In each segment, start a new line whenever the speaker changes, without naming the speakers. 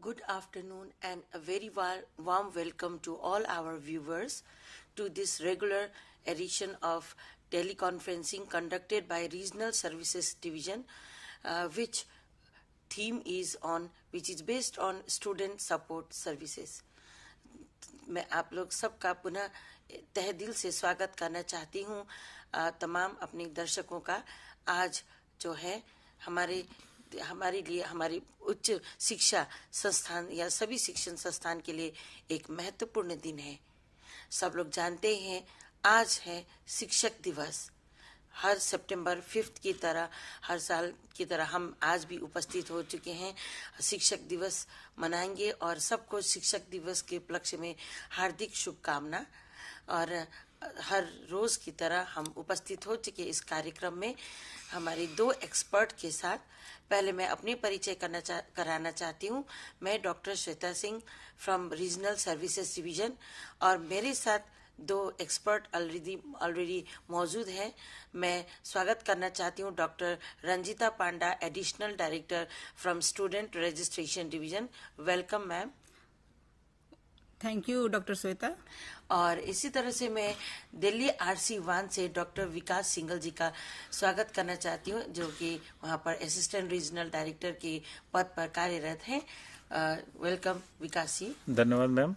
Good afternoon and a very warm welcome to all our viewers to this regular edition of teleconferencing conducted by Regional Services Division, which is based on student support services. मैं आप लोग सबका पुनः तहे दिल से स्वागत करना चाहती हूँ तमाम अपने दर्शकों का। आज जो है हमारे लिए हमारी उच्च शिक्षा संस्थान या सभी शिक्षण संस्थान के लिए एक महत्वपूर्ण दिन है। सब लोग जानते हैं आज है शिक्षक दिवस। हर सितंबर 5 की तरह हर साल की तरह हम आज भी उपस्थित हो चुके हैं। शिक्षक दिवस मनाएंगे और सबको शिक्षक दिवस के उपलक्ष्य में हार्दिक शुभकामना। और हर रोज की तरह हम उपस्थित हो चुके इस कार्यक्रम में हमारे 2 एक्सपर्ट के साथ। पहले मैं अपनी परिचय कराना चाहती हूँ। मैं doctor Shweta Singh from regional services division और मेरे साथ 2 एक्सपर्ट ऑलरेडी मौजूद हैं। मैं स्वागत करना चाहती हूँ doctor Ranjita Panda, additional director from student registration division. Welcome ma'am.
Thank you doctor Shweta.
और इसी तरह से मैं दिल्ली RC1 से डॉक्टर विकास सिंगल जी का स्वागत करना चाहती हूँ, जो कि वहाँ पर असिस्टेंट रीजनल डायरेक्टर के पद पर कार्यरत हैं। वेलकम विकास जी।
धन्यवाद मैम।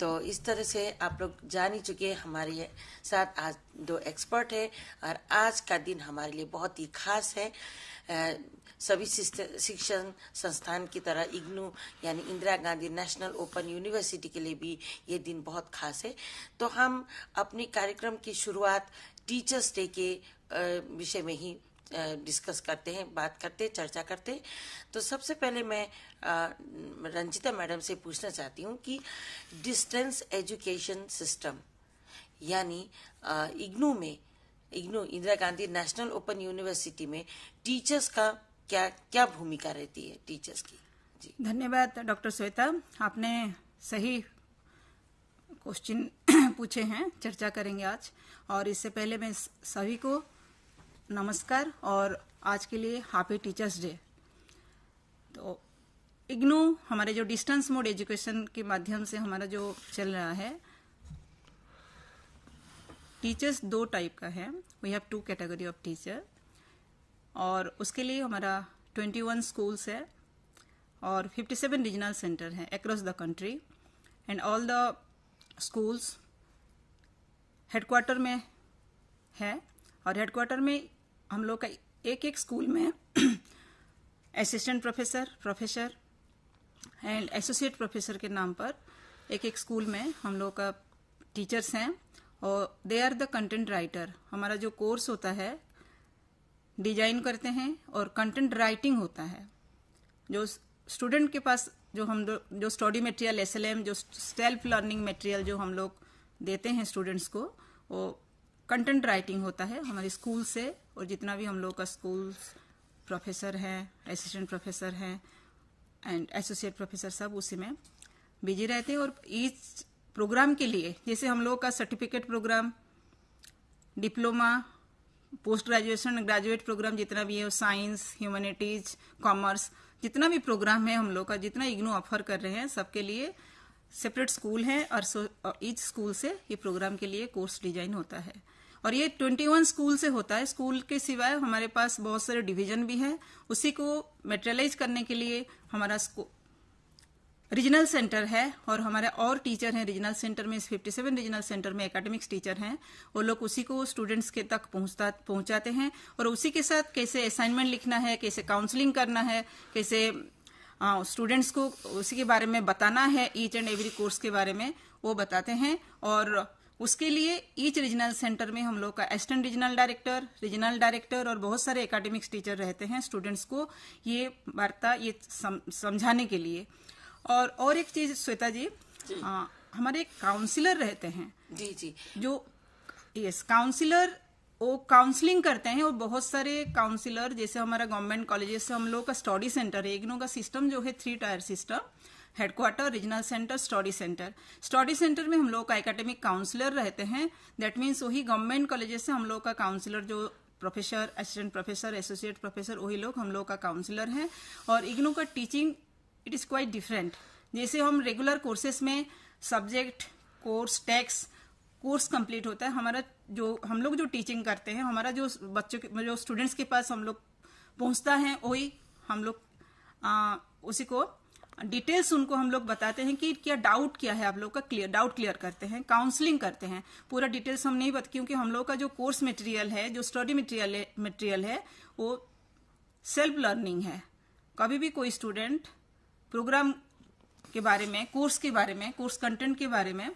तो इस तरह से आप लोग जान ही चुके हैं हमारे साथ आज 2 एक्सपर्ट हैं और आज का दिन हमारे लिए बहुत ही खास है। सभी शिक्षण संस्थान की तरह इग्नू यानी Indira Gandhi national open university के लिए भी ये दिन बहुत खास है। तो हम अपने कार्यक्रम की शुरुआत टीचर्स डे के विषय में ही डिस्कस करते हैं, बात करते, चर्चा करते। तो सबसे पहले मैं रंजिता मैडम से पूछना चाहती हूँ कि डिस्टेंस एजुकेशन सिस्टम यानी IGNOU Indira Gandhi national open university में टीचर्स का क्या भूमिका रहती है टीचर्स की? जी
धन्यवाद डॉक्टर श्वेता, आपने सही क्वेश्चन पूछे हैं, चर्चा करेंगे आज। और इससे पहले मैं सभी को नमस्कार और आज के लिए हैप्पी टीचर्स डे। तो इग्नू हमारे जो डिस्टेंस मोड एजुकेशन के माध्यम से हमारा जो चल रहा है, टीचर्स 2 टाइप का है। We have 2 category of teacher और उसके लिए हमारा 21 स्कूल्स है और 57 रीजनल सेंटर है across the country and all the schools headquarter में है। और हेडक्वार्टर में हम लोग का एक स्कूल में assistant professor and associate professor के नाम पर एक स्कूल में हम लोग का टीचर्स हैं और they are the content writer. हमारा जो कोर्स होता है डिजाइन करते हैं और कंटेंट राइटिंग होता है। जो स्टूडेंट के पास जो स्टडी मटेरियल SLM जो सेल्फ लर्निंग मटेरियल जो हम लोग देते हैं स्टूडेंट्स को, वो कंटेंट राइटिंग होता है हमारे स्कूल से। और जितना भी हम लोग का स्कूल प्रोफेसर हैं, असिस्टेंट प्रोफेसर हैं एंड एसोसिएट प्रोफेसर सब उसी में बिजी रहते हैं। और ईच प्रोग्राम के लिए जैसे हम लोग का certificate programme, diploma, post graduation, graduate programme जितना भी है, साइंस, ह्यूमैनिटीज, कॉमर्स, जितना भी प्रोग्राम है हम लोग का, जितना इग्नू ऑफर कर रहे हैं, सबके लिए सेपरेट स्कूल है और ईच स्कूल से ये प्रोग्राम के लिए कोर्स डिजाइन होता है। और ये 21 स्कूल से होता है। स्कूल के सिवाय हमारे पास बहुत सारे डिवीजन भी है। उसी को मेटेरियलाइज करने के लिए हमारा रीजनल सेंटर है और हमारे और टीचर हैं रीजनल सेंटर में। 57 रीजनल सेंटर में एकेडमिक्स टीचर हैं, वो लोग उसी को स्टूडेंट्स के तक पहुंचाते हैं और उसी के साथ कैसे असाइनमेंट लिखना है, कैसे काउंसलिंग करना है, कैसे स्टूडेंट्स को उसी के बारे में बताना है, ईच एंड एवरी कोर्स के बारे में वो बताते हैं। और उसके लिए ईच रीजनल सेंटर में हम लोग का असिस्टेंट रीजनल डायरेक्टर और बहुत सारे एकेडमिक्स टीचर रहते हैं स्टूडेंट्स को ये वार्ता समझाने के लिए। और एक चीज श्वेता जी, हमारे काउंसलर रहते हैं
जी
जो काउंसलर वो काउंसलिंग करते हैं। और बहुत सारे काउंसलर जैसे हमारा गवर्नमेंट कॉलेजेस से हम लोग का स्टडी सेंटर है। इग्नू का सिस्टम जो है 3 tier system, headquarter, regional centre, study centre. Study centre में हम लोग का एकेडमिक काउंसलर रहते हैं। दैट मीन्स वही गवर्नमेंट कॉलेजेस से हम लोग का काउंसलर जो professor, assistant professor, associate professor, वही लोग हम लोग का काउंसलर हैं। और इग्नू का teaching it is quite different. जैसे हम रेगुलर कोर्सेज में subject, course, text, course complete होता है, हमारा जो हम लोग जो टीचिंग करते हैं, हमारा जो बच्चों के जो स्टूडेंट्स के पास हम लोग पहुंचता है, वही हम लोग उसी को डिटेल्स उनको हम लोग बताते हैं कि क्या डाउट क्या है आप लोग का, डाउट क्लियर करते हैं, काउंसलिंग करते हैं। पूरा डिटेल्स हम नहीं बता, क्योंकि हम लोग का जो कोर्स मटेरियल है, जो स्टडी मटेरियल है, वो सेल्फ लर्निंग है। कभी भी कोई स्टूडेंट प्रोग्राम के बारे में, कोर्स के बारे में, कोर्स कंटेंट के बारे में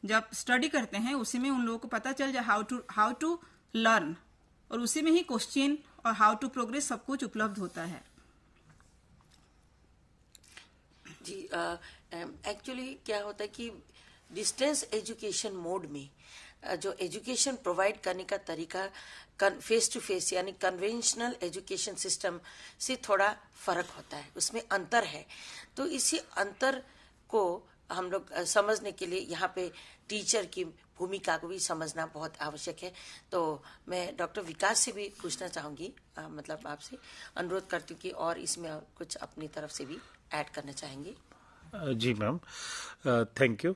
जब स्टडी करते हैं, उसी में उन लोगों को पता चल जाए हाउ टू लर्न, और उसी में ही क्वेश्चन और हाउ टू प्रोग्रेस सब कुछ उपलब्ध होता है।
जी, एक्चुअली क्या होता है कि डिस्टेंस एजुकेशन मोड में जो एजुकेशन प्रोवाइड करने का तरीका फेस टू फेस यानी कन्वेंशनल एजुकेशन सिस्टम से थोड़ा फर्क होता है, उसमें अंतर है। तो इसी अंतर को हम लोग समझने के लिए यहाँ पे टीचर की भूमिका को भी समझना बहुत आवश्यक है। तो मैं डॉक्टर विकास से भी पूछना चाहूंगी, मतलब आपसे अनुरोध करती हूँ कि और इसमें कुछ अपनी तरफ से भी ऐड करना चाहेंगे।
जी मैम, थैंक यू।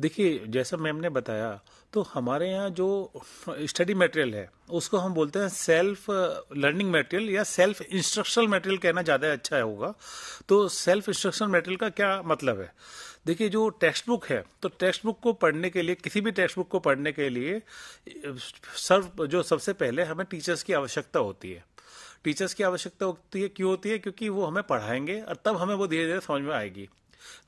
देखिए, जैसा मैम ने बताया, तो हमारे यहाँ जो स्टडी मटेरियल है उसको हम बोलते हैं सेल्फ लर्निंग मटेरियल या सेल्फ इंस्ट्रक्शनल मटेरियल कहना ज़्यादा अच्छा होगा। तो सेल्फ इंस्ट्रक्शनल मटेरियल का क्या मतलब है? देखिए, जो टेक्स्ट बुक है, तो टेक्स्ट बुक को पढ़ने के लिए, किसी भी टेक्स्ट बुक को पढ़ने के लिए जो सबसे पहले हमें टीचर्स की आवश्यकता होती है। टीचर्स की आवश्यकता होती है, क्यों होती है? क्योंकि वो हमें पढ़ाएंगे और तब हमें वो धीरे धीरे समझ में आएगी।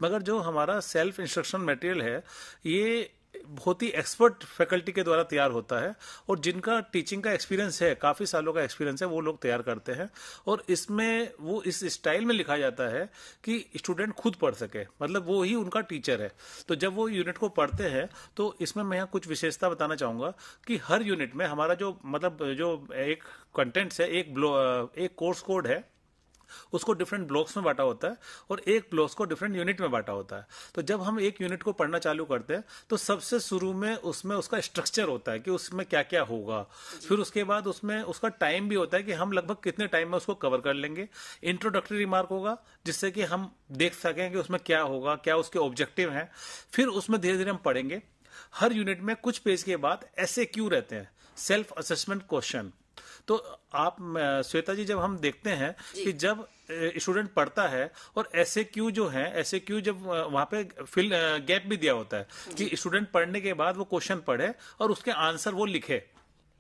मगर जो हमारा सेल्फ इंस्ट्रक्शन मटेरियल है, ये बहुत ही एक्सपर्ट फैकल्टी के द्वारा तैयार होता है, और जिनका टीचिंग का एक्सपीरियंस है, काफ़ी सालों का एक्सपीरियंस है, वो लोग तैयार करते हैं। और इसमें वो इस स्टाइल में लिखा जाता है कि स्टूडेंट खुद पढ़ सके, मतलब वो ही उनका टीचर है। तो जब वो यूनिट को पढ़ते हैं, तो इसमें मैं यहाँ कुछ विशेषता बताना चाहूँगा कि हर यूनिट में हमारा जो मतलब जो एक कंटेंट्स है, एक कोर्स कोड है, उसको डिफरेंट ब्लॉक्स में बांटा होता है, और एक ब्लॉक्स को डिफरेंट यूनिट में बांटा होता है। तो जब हम एक यूनिट को पढ़ना चालू करते हैं, तो सबसे शुरू में उसमें उसका स्ट्रक्चर होता है कि उसमें क्या क्या होगा। फिर उसके बाद उसमें उसका टाइम भी होता है कि हम लगभग कितने टाइम में उसको कवर कर लेंगे। इंट्रोडक्टरी रिमार्क होगा, जिससे कि हम देख सकें कि उसमें क्या होगा, क्या उसके ऑब्जेक्टिव हैं। फिर उसमें धीरे धीरे हम पढ़ेंगे। हर यूनिट में कुछ पेज के बाद SAQ रहते हैं, सेल्फ असेसमेंट क्वेश्चन। तो आप श्वेता जी, जब हम देखते हैं कि जब स्टूडेंट पढ़ता है और SAQ जो है, SAQ जब वहां पे फिल गैप भी दिया होता है कि स्टूडेंट पढ़ने के बाद वो क्वेश्चन पढ़े और उसके आंसर वो लिखे,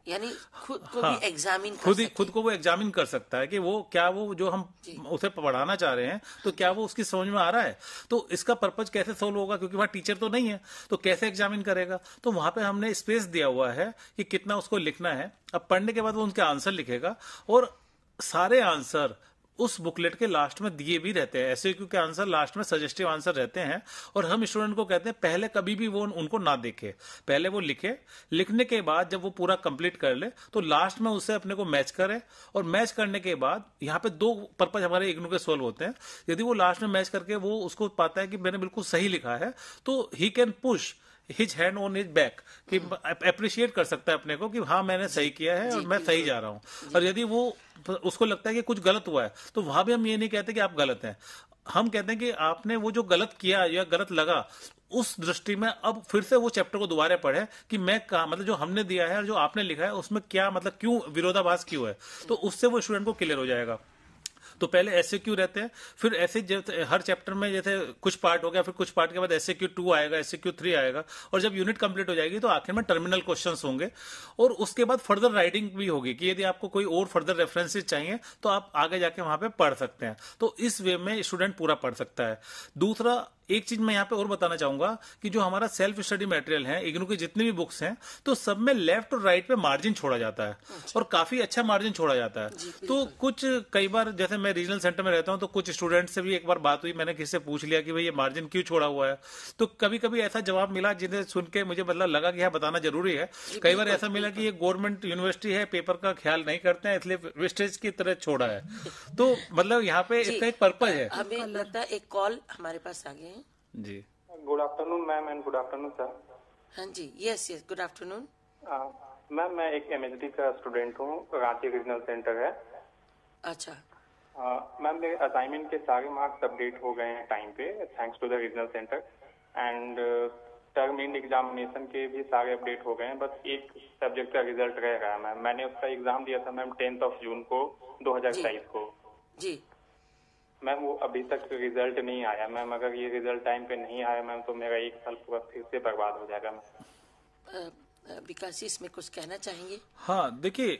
यानी खुद को भी एग्जामिन
खुद को वो एग्जामिन कर सकता है कि वो क्या, वो जो हम उसे पढ़ाना चाह रहे हैं, तो क्या वो उसकी समझ में आ रहा है। तो इसका पर्पज कैसे सोल्व होगा, क्योंकि वहां टीचर तो नहीं है, तो कैसे एग्जामिन करेगा? तो वहां पे हमने स्पेस दिया हुआ है कि कितना उसको लिखना है। अब पढ़ने के बाद वो उनके आंसर लिखेगा, और सारे आंसर उस बुकलेट के लास्ट में दिए भी रहते हैं। SAQ के आंसर लास्ट में सजेस्टिव आंसर रहते हैं, और हम स्टूडेंट को कहते हैं पहले कभी भी वो उनको ना देखे, पहले वो लिखे। लिखने के बाद जब वो पूरा कंप्लीट कर ले, तो लास्ट में उसे अपने को मैच करे, और मैच करने के बाद यहाँ पे 2 पर्पज हमारे इग्नू के सोल्व होते हैं। यदि वो लास्ट में मैच करके वो उसको पाता है कि मैंने बिल्कुल सही लिखा है, तो he can push his hand on his back, कि अप्रिशिएट कर सकता है अपने को कि हाँ, मैंने सही किया है और मैं सही जा रहा हूँ। और यदि वो उसको लगता है कि कुछ गलत हुआ है, तो वहां भी हम ये नहीं कहते कि आप गलत हैं, हम कहते हैं कि आपने वो जो गलत किया या गलत लगा, उस दृष्टि में अब फिर से वो चैप्टर को दोबारा पढ़े कि मैं मतलब जो हमने दिया है और जो आपने लिखा है उसमें क्या, मतलब क्यों विरोधाभास क्यों है। तो उससे वो स्टूडेंट को क्लियर हो जाएगा। तो पहले SAQ रहते हैं, फिर ऐसे हर चैप्टर में जैसे कुछ पार्ट हो गया, फिर कुछ पार्ट के बाद SAQ 2 आएगा, SAQ 3 आएगा, और जब यूनिट कंप्लीट हो जाएगी तो आखिर में टर्मिनल क्वेश्चंस होंगे, और उसके बाद फर्दर राइटिंग भी होगी कि यदि आपको कोई और फर्दर रेफरेंसेस चाहिए तो आप आगे जाके वहां पे पढ़ सकते हैं। तो इस वे में स्टूडेंट पूरा पढ़ सकता है। दूसरा, एक चीज मैं यहाँ पे और बताना चाहूंगा कि जो हमारा सेल्फ स्टडी मटेरियल है, इग्नू की जितनी भी बुक्स हैं, तो सब में लेफ्ट और राइट पे मार्जिन छोड़ा जाता है, और काफी अच्छा मार्जिन छोड़ा जाता है। तो कुछ कई बार, जैसे मैं रीजनल सेंटर में रहता हूँ, तो कुछ स्टूडेंट से भी एक बार बात हुई, मैंने किसी से पूछ लिया कि भाई ये मार्जिन क्यों छोड़ा हुआ है। तो कभी कभी ऐसा जवाब मिला जिन्हें सुन के मुझे मतलब लगा कि यह बताना जरूरी है। कई बार ऐसा मिला कि ये गवर्नमेंट यूनिवर्सिटी है, पेपर का ख्याल नहीं करते हैं, इसलिए वेस्टेज की तरह छोड़ा है। तो मतलब यहाँ पे इसका एक पर्पज है।
हमें लगता है एक कॉल हमारे पास आ गए हैं
जी।
Good afternoon ma'am and good afternoon sir.
हाँ जी, यस गुड आफ्टरनून
मैम, मैं एक MHD का स्टूडेंट हूँ, रांची रीजनल सेंटर है।
अच्छा।
मैम मेरे असाइनमेंट के सारे मार्क्स अपडेट हो गए हैं टाइम पे, thanks to the regional centre. And term end examination के भी सारे अपडेट हो गए हैं, बस एक सब्जेक्ट का रिजल्ट रह गया है मैम। मैंने उसका एग्जाम दिया था मैम 10 जून को 2023 को
जी।
मैम। वो अभी तक रिजल्ट नहीं आया मैम। अगर ये रिजल्ट टाइम पे नहीं आया मैम तो मेरा एक साल पूरा फिर से बर्बाद हो जाएगा मैम।
विकास जी इसमें कुछ कहना चाहेंगे?
हाँ देखिए,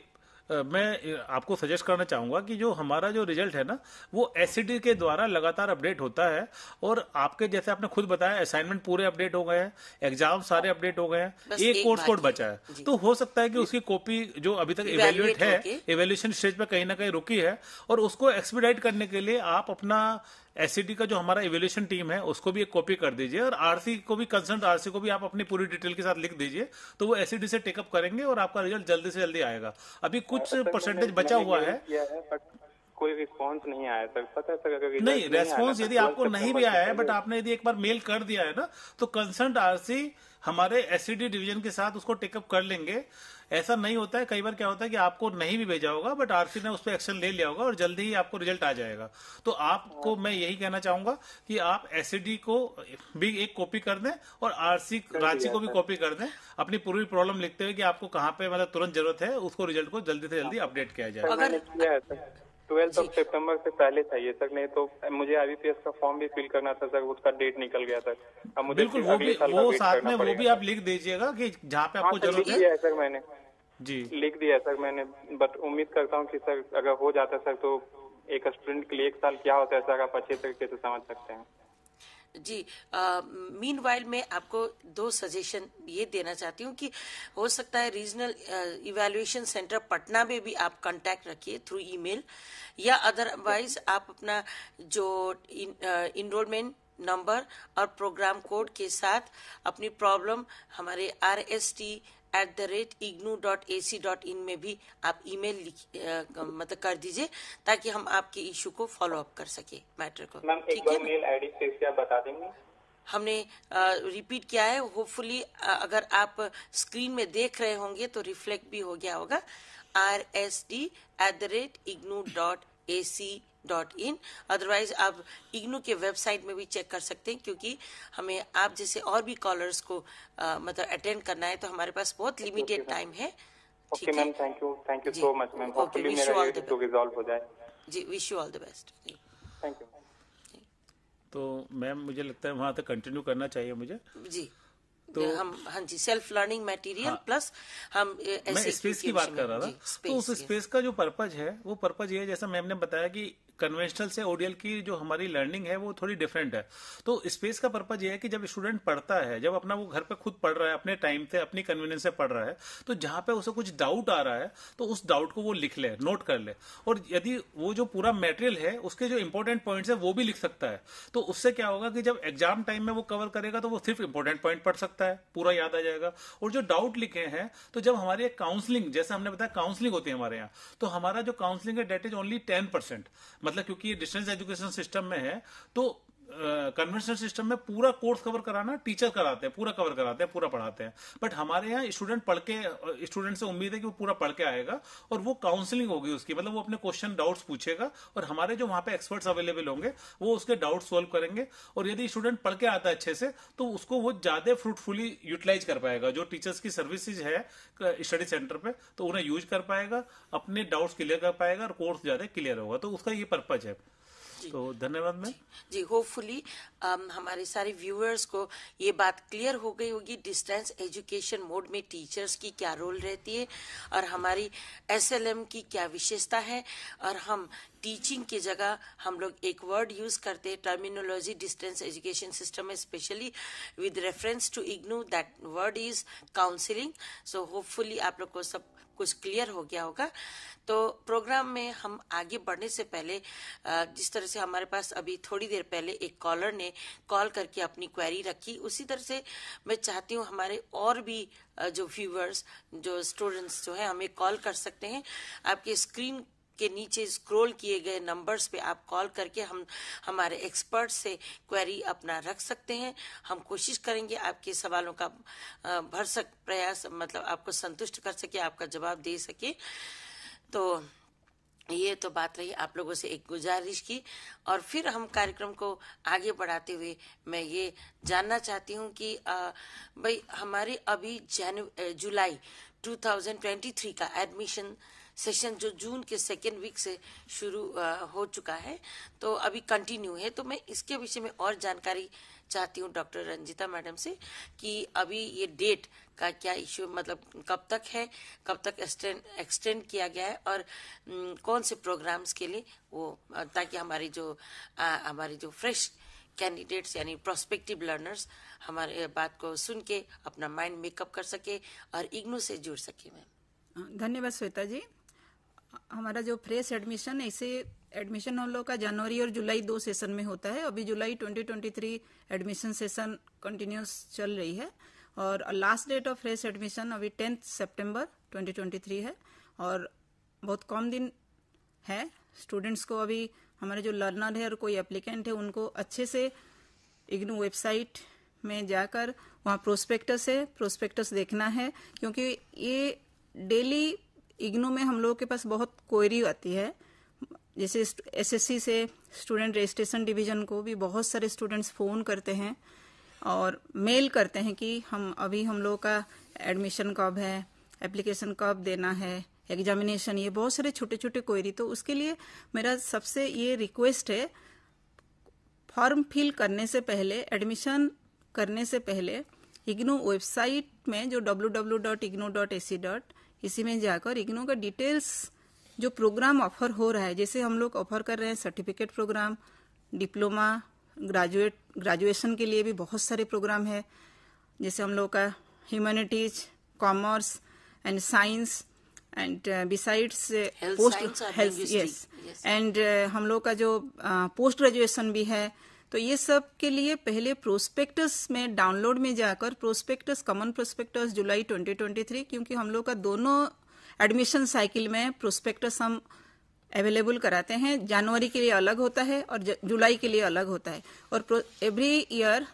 मैं आपको सजेस्ट करना चाहूंगा कि जो हमारा जो रिजल्ट है ना वो एससीडी के द्वारा लगातार अपडेट होता है, और आपके जैसे आपने खुद बताया असाइनमेंट पूरे अपडेट हो गए हैं, एग्जाम सारे अपडेट हो गए हैं,
बस
एक
एक
कोर्स कोड
बाकी
बचा
है।
है।
जी।
तो हो सकता है कि उसकी कॉपी जो अभी तक इवेल्युएट है,
होके।
इवेल्युएशन स्टेज पे कहीं ना कहीं रुकी है, और उसको एक्सपीडाइट करने के लिए आप अपना एससीडी का जो हमारा इवेल्युएशन टीम है उसको भी एक कॉपी कर दीजिए, और आरसी को भी, कंसर्न आरसी को भी आप अपनी पूरी डिटेल के साथ लिख दीजिए, तो वो एससीडी से टेकअप करेंगे और आपका रिजल्ट जल्दी से जल्दी आएगा। अभी कुछ परसेंटेज बचा हुआ है।
बट कोई रिस्पॉन्स नहीं आया सर। पता है सर, अगर रिजल्ट
नहीं, रेस्पॉन्स
आया
यदि आपको नहीं भी आया है बट आपने यदि एक बार मेल कर दिया है ना, तो कंसर्न आरसी हमारे एससीडी डिवीजन के साथ उसको टेकअप कर लेंगे। ऐसा नहीं होता है, कई बार क्या होता है कि आपको नहीं भी भेजा होगा बट आरसी ने उस पर एक्शन ले लिया होगा और जल्दी ही आपको रिजल्ट आ जाएगा। तो आपको मैं यही कहना चाहूंगा कि आप एससीडी को भी एक कॉपी कर दें और आरसी रांची को भी कॉपी कर दें, अपनी पूरी प्रॉब्लम लिखते हुए कि आपको कहाँ पे मतलब तुरंत जरूरत है, उसको रिजल्ट को जल्दी से जल्दी अपडेट किया जाए।
मैंने किया है सर, 12 सितंबर से पहले चाहिए सर, नहीं तो मुझे आईबीपीएस का फॉर्म भी फिल करना था सर, उसका डेट निकल गया सर। अब मुझे
बिल्कुल, वो भी, वो साथ में वो भी आप लिख दीजिएगा कि जहाँ पे आपको जरूरत
लिख दिया
है।
है सर मैंने,
जी
लिख दिया है सर मैंने। बट उम्मीद करता हूँ कि सर अगर हो जाता सर तो एक स्टूडेंट के लिए एक साल क्या होता है सर, आप अच्छे तरीके से समझ सकते हैं।
जी। मीनवाइल मैं आपको 2 सजेशन ये देना चाहती हूँ कि हो सकता है रीजनल इवैल्यूएशन सेंटर पटना में भी आप कांटेक्ट रखिए थ्रू ईमेल, या अदरवाइज आप अपना जो इनरोलमेंट नंबर और प्रोग्राम कोड के साथ अपनी प्रॉब्लम हमारे rst@ignu.ac.in में भी आप ईमेल मतलब कर दीजिए, ताकि हम आपके इशू को फॉलो अप कर सके, मैटर को।
मैम एक बार मेल आईडी से आप बता देंगे?
हमने रिपीट किया है, होपफुली अगर आप स्क्रीन में देख रहे होंगे तो रिफ्लेक्ट भी हो गया होगा, rst@ignu.ac.in। अदरवाइज आप इग्नू के वेबसाइट में भी चेक कर सकते हैं, क्योंकि हमें आप जैसे और भी कॉलर्स को मतलब अटेंड करना है, तो हमारे पास बहुत लिमिटेड टाइम है।
Okay ma'am, thank you so much ma'am. Hopefully मेरा ये इशू रिजॉल्व हो जाए।
जी, wish you all the best.
Thank you.
तो मैम मुझे लगता है वहां तक कंटिन्यू करना चाहिए मुझे।
जी,
तो
हम हाँ जी, सेल्फ लर्निंग मटेरियल प्लस हम
मैं स्पेस की बात कर रहा था। तो उस स्पेस का जो पर्पज है वो पर्पज ये है, जैसा मैम ने बताया कि कन्वेंशनल से ओडीएल की जो हमारी लर्निंग है वो थोड़ी डिफरेंट है। तो स्पेस का पर्पज ये है कि जब स्टूडेंट पढ़ता है, जब अपना वो घर पे खुद पढ़ रहा है, अपने टाइम से, अपनी कन्वीनियंस से पढ़ रहा है, तो जहां पे उसे कुछ डाउट आ रहा है तो उस डाउट को वो लिख ले, नोट कर ले, और यदि वो जो पूरा मटेरियल है उसके जो इंपॉर्टेंट पॉइंट्स है वो भी लिख सकता है। तो उससे क्या होगा कि जब एग्जाम टाइम में वो कवर करेगा तो वो सिर्फ इंपॉर्टेंट पॉइंट पढ़ सकता है, पूरा याद आ जाएगा। और जो डाउट लिखे हैं, तो जब हमारी काउंसलिंग, जैसे हमने बताया काउंसलिंग होती है हमारे यहाँ, तो हमारा जो काउंसलिंग है डेट इज ओनली 10%। मतलब क्योंकि ये डिस्टेंस एजुकेशन सिस्टम में है, तो कन्वेंशनल सिस्टम में पूरा कोर्स कवर कराना टीचर कराते हैं, पूरा कवर कराते हैं, पूरा पढ़ाते हैं। बट हमारे यहाँ स्टूडेंट पढ़ के, स्टूडेंट से उम्मीद है कि वो पूरा पढ़ के आएगा और वो काउंसलिंग होगी उसकी, मतलब वो अपने क्वेश्चन डाउट्स पूछेगा और हमारे जो वहां पे एक्सपर्ट्स अवेलेबल होंगे वो उसके डाउट सोल्व करेंगे। और यदि स्टूडेंट पढ़ के आता है अच्छे से तो उसको वो ज्यादा फ्रूटफुली यूटिलाइज कर पाएगा, जो टीचर्स की सर्विसेज है स्टडी सेंटर पे, तो उन्हें यूज कर पाएगा, अपने डाउट्स क्लियर कर पाएगा और कोर्स ज्यादा क्लियर होगा। तो उसका ये पर्पज है। तो धन्यवाद मैम।
जी, होपफुली हमारे सारे व्यूअर्स को ये बात क्लियर हो गई होगी डिस्टेंस एजुकेशन मोड में टीचर्स की क्या रोल रहती है और हमारी एसएलएम की क्या विशेषता है। और हम टीचिंग की जगह हम लोग एक वर्ड यूज करते हैं, टर्मिनोलॉजी डिस्टेंस एजुकेशन सिस्टम में, specially with reference to IGNOU, that word is counselling. So hopefully आप लोग को सब कुछ क्लियर हो गया होगा। तो प्रोग्राम में हम आगे बढ़ने से पहले जिस तरह से हमारे पास अभी थोड़ी देर पहले एक कॉलर ने कॉल करके अपनी क्वेरी रखी, उसी तरह से मैं चाहती हूँ हमारे और भी जो व्यूअर्स, जो स्टूडेंट्स जो है, हमें कॉल कर सकते हैं। आपके स्क्रीन के नीचे स्क्रॉल किए गए नंबर्स पे आप कॉल करके हम हमारे एक्सपर्ट से क्वेरी अपना रख सकते हैं। हम कोशिश करेंगे आपके सवालों का भरसक प्रयास, मतलब आपको संतुष्ट कर सके, आपका जवाब दे सके। तो ये तो बात रही आप लोगों से एक गुजारिश की, और फिर हम कार्यक्रम को आगे बढ़ाते हुए मैं ये जानना चाहती हूँ कि भाई हमारे अभी जुलाई 2023 का एडमिशन सेशन जो जून के सेकेंड वीक से शुरू हो चुका है, तो अभी कंटिन्यू है। तो मैं इसके विषय में और जानकारी चाहती हूँ डॉक्टर रंजिता मैडम से कि अभी ये डेट का क्या इश्यू, मतलब कब तक है, कब तक एक्सटेंड किया गया है, और कौन से प्रोग्राम्स के लिए वो, ताकि हमारी जो फ्रेश कैंडिडेट्स यानी प्रोस्पेक्टिव लर्नर्स हमारे बात को सुन के अपना माइंड मेकअप कर सके और इग्नू से जुड़ सके। मैम
धन्यवाद श्वेता जी। हमारा जो फ्रेश एडमिशन, ऐसे एडमिशन हम लोग का जनवरी और जुलाई 2 सेशन में होता है। अभी जुलाई 2023 एडमिशन सेशन कंटिन्यूस चल रही है और last date of fresh admission अभी 10 सितंबर 2023 है और बहुत कम दिन है। स्टूडेंट्स को अभी हमारे जो लर्नर है और कोई एप्लीकेंट है उनको अच्छे से इग्नू वेबसाइट में जाकर वहाँ प्रोस्पेक्टस देखना है, क्योंकि ये डेली इग्नू में हम लोगों के पास बहुत क्वेरी आती है। जैसे एसएससी से स्टूडेंट रजिस्ट्रेशन डिवीजन को भी बहुत सारे स्टूडेंट्स फोन करते हैं और मेल करते हैं कि हम लोगों का एडमिशन कब है, एप्लीकेशन कब देना है, एग्जामिनेशन, ये बहुत सारे छोटे छोटे क्वेरी। तो उसके लिए मेरा सबसे ये रिक्वेस्ट है, फॉर्म फिल करने से पहले, एडमिशन करने से पहले इग्नू वेबसाइट में जो www.ignu.ac. इसी में जाकर इग्नू का डिटेल्स, जो प्रोग्राम ऑफर हो रहा है, जैसे हम लोग ऑफर कर रहे हैं सर्टिफिकेट प्रोग्राम, डिप्लोमा, ग्रेजुएशन के लिए भी बहुत सारे प्रोग्राम है। जैसे हम लोग का humanities, commerce and science and besides post health, yes, and हम लोग का जो पोस्ट ग्रेजुएशन भी है। तो ये सब के लिए पहले प्रोस्पेक्टस में डाउनलोड में जाकर प्रोस्पेक्टस, कॉमन प्रोस्पेक्टस जुलाई 2023, क्योंकि हम लोग का दोनों एडमिशन साइकिल में प्रोस्पेक्टस हम अवेलेबल कराते हैं। जनवरी के लिए अलग होता है और जुलाई के लिए अलग होता है। और एवरी ईयर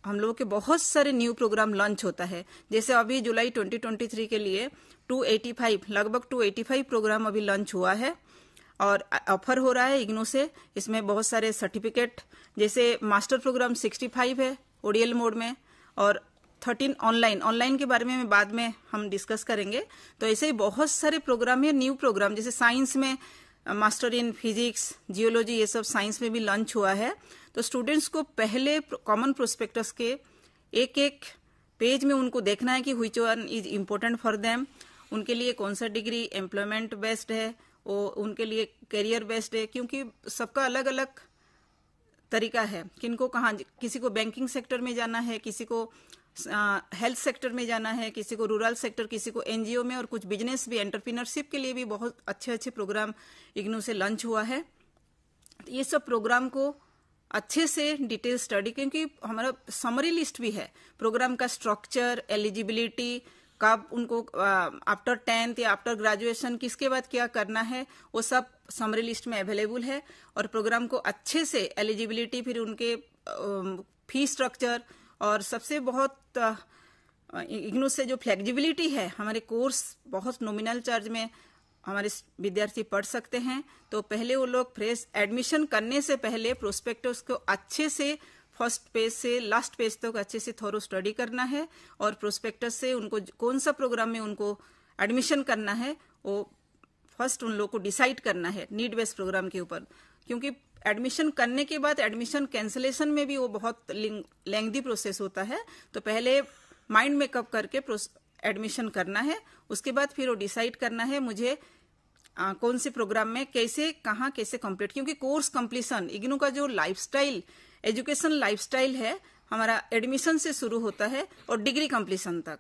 हम लोगों के बहुत सारे न्यू प्रोग्राम लॉन्च होता है। जैसे अभी जुलाई 2023 के लिए 285, लगभग 285 प्रोग्राम अभी लॉन्च हुआ है और ऑफर हो रहा है इग्नू से। इसमें बहुत सारे सर्टिफिकेट, जैसे मास्टर प्रोग्राम 65 है ओडीएल मोड में और 13 ऑनलाइन के बारे में बाद में हम डिस्कस करेंगे। तो ऐसे ही बहुत सारे प्रोग्राम है, न्यू प्रोग्राम। जैसे साइंस में मास्टर इन फिजिक्स, जियोलॉजी, ये सब साइंस में भी लॉन्च हुआ है। तो स्टूडेंट्स को पहले कॉमन प्रोस्पेक्टस के एक एक पेज में उनको देखना है कि which one is important for them, उनके लिए कौन सा डिग्री एम्प्लॉयमेंट बेस्ड है, वो उनके लिए करियर बेस्ड है, क्योंकि सबका अलग अलग तरीका है। किनको कहाँ, किसी को बैंकिंग सेक्टर में जाना है, किसी को हेल्थ सेक्टर में जाना है, किसी को रूरल सेक्टर, किसी को एनजीओ में, और कुछ बिजनेस भी, एंटरप्रेन्योरशिप के लिए भी बहुत अच्छे अच्छे प्रोग्राम इग्नू से लॉन्च हुआ है। ये सब प्रोग्राम को अच्छे से डिटेल स्टडी, क्योंकि हमारा समरी लिस्ट भी है प्रोग्राम का, स्ट्रक्चर, एलिजिबिलिटी, कब उनको आफ्टर 10th या आफ्टर ग्रेजुएशन किसके बाद क्या करना है, वो सब समरी लिस्ट में अवेलेबल है। और प्रोग्राम को अच्छे से एलिजिबिलिटी, फिर उनके फी स्ट्रक्चर, और सबसे बहुत इग्नू से जो फ्लेक्सिबिलिटी है, हमारे कोर्स बहुत नॉमिनल चार्ज में हमारे विद्यार्थी पढ़ सकते हैं। तो पहले वो लोग फ्रेश एडमिशन करने से पहले प्रोस्पेक्टस को अच्छे से फर्स्ट पेज से लास्ट पेज तक अच्छे से थोरो स्टडी करना है, और प्रोस्पेक्टस से उनको कौन सा प्रोग्राम में उनको एडमिशन करना है वो फर्स्ट उन लोग को डिसाइड करना है नीड बेस्ड प्रोग्राम के ऊपर। क्योंकि एडमिशन करने के बाद एडमिशन कैंसिलेशन में भी वो बहुत लेंथी प्रोसेस होता है। तो पहले माइंड मेकअप करके एडमिशन करना है, उसके बाद फिर वो डिसाइड करना है मुझे कौन से प्रोग्राम में कैसे, कहाँ, कैसे कंप्लीट। क्योंकि कोर्स कंप्लीशन, इग्नू का जो लाइफस्टाइल, एजुकेशन लाइफस्टाइल है, हमारा एडमिशन से शुरू होता है और डिग्री कंप्लीशन तक।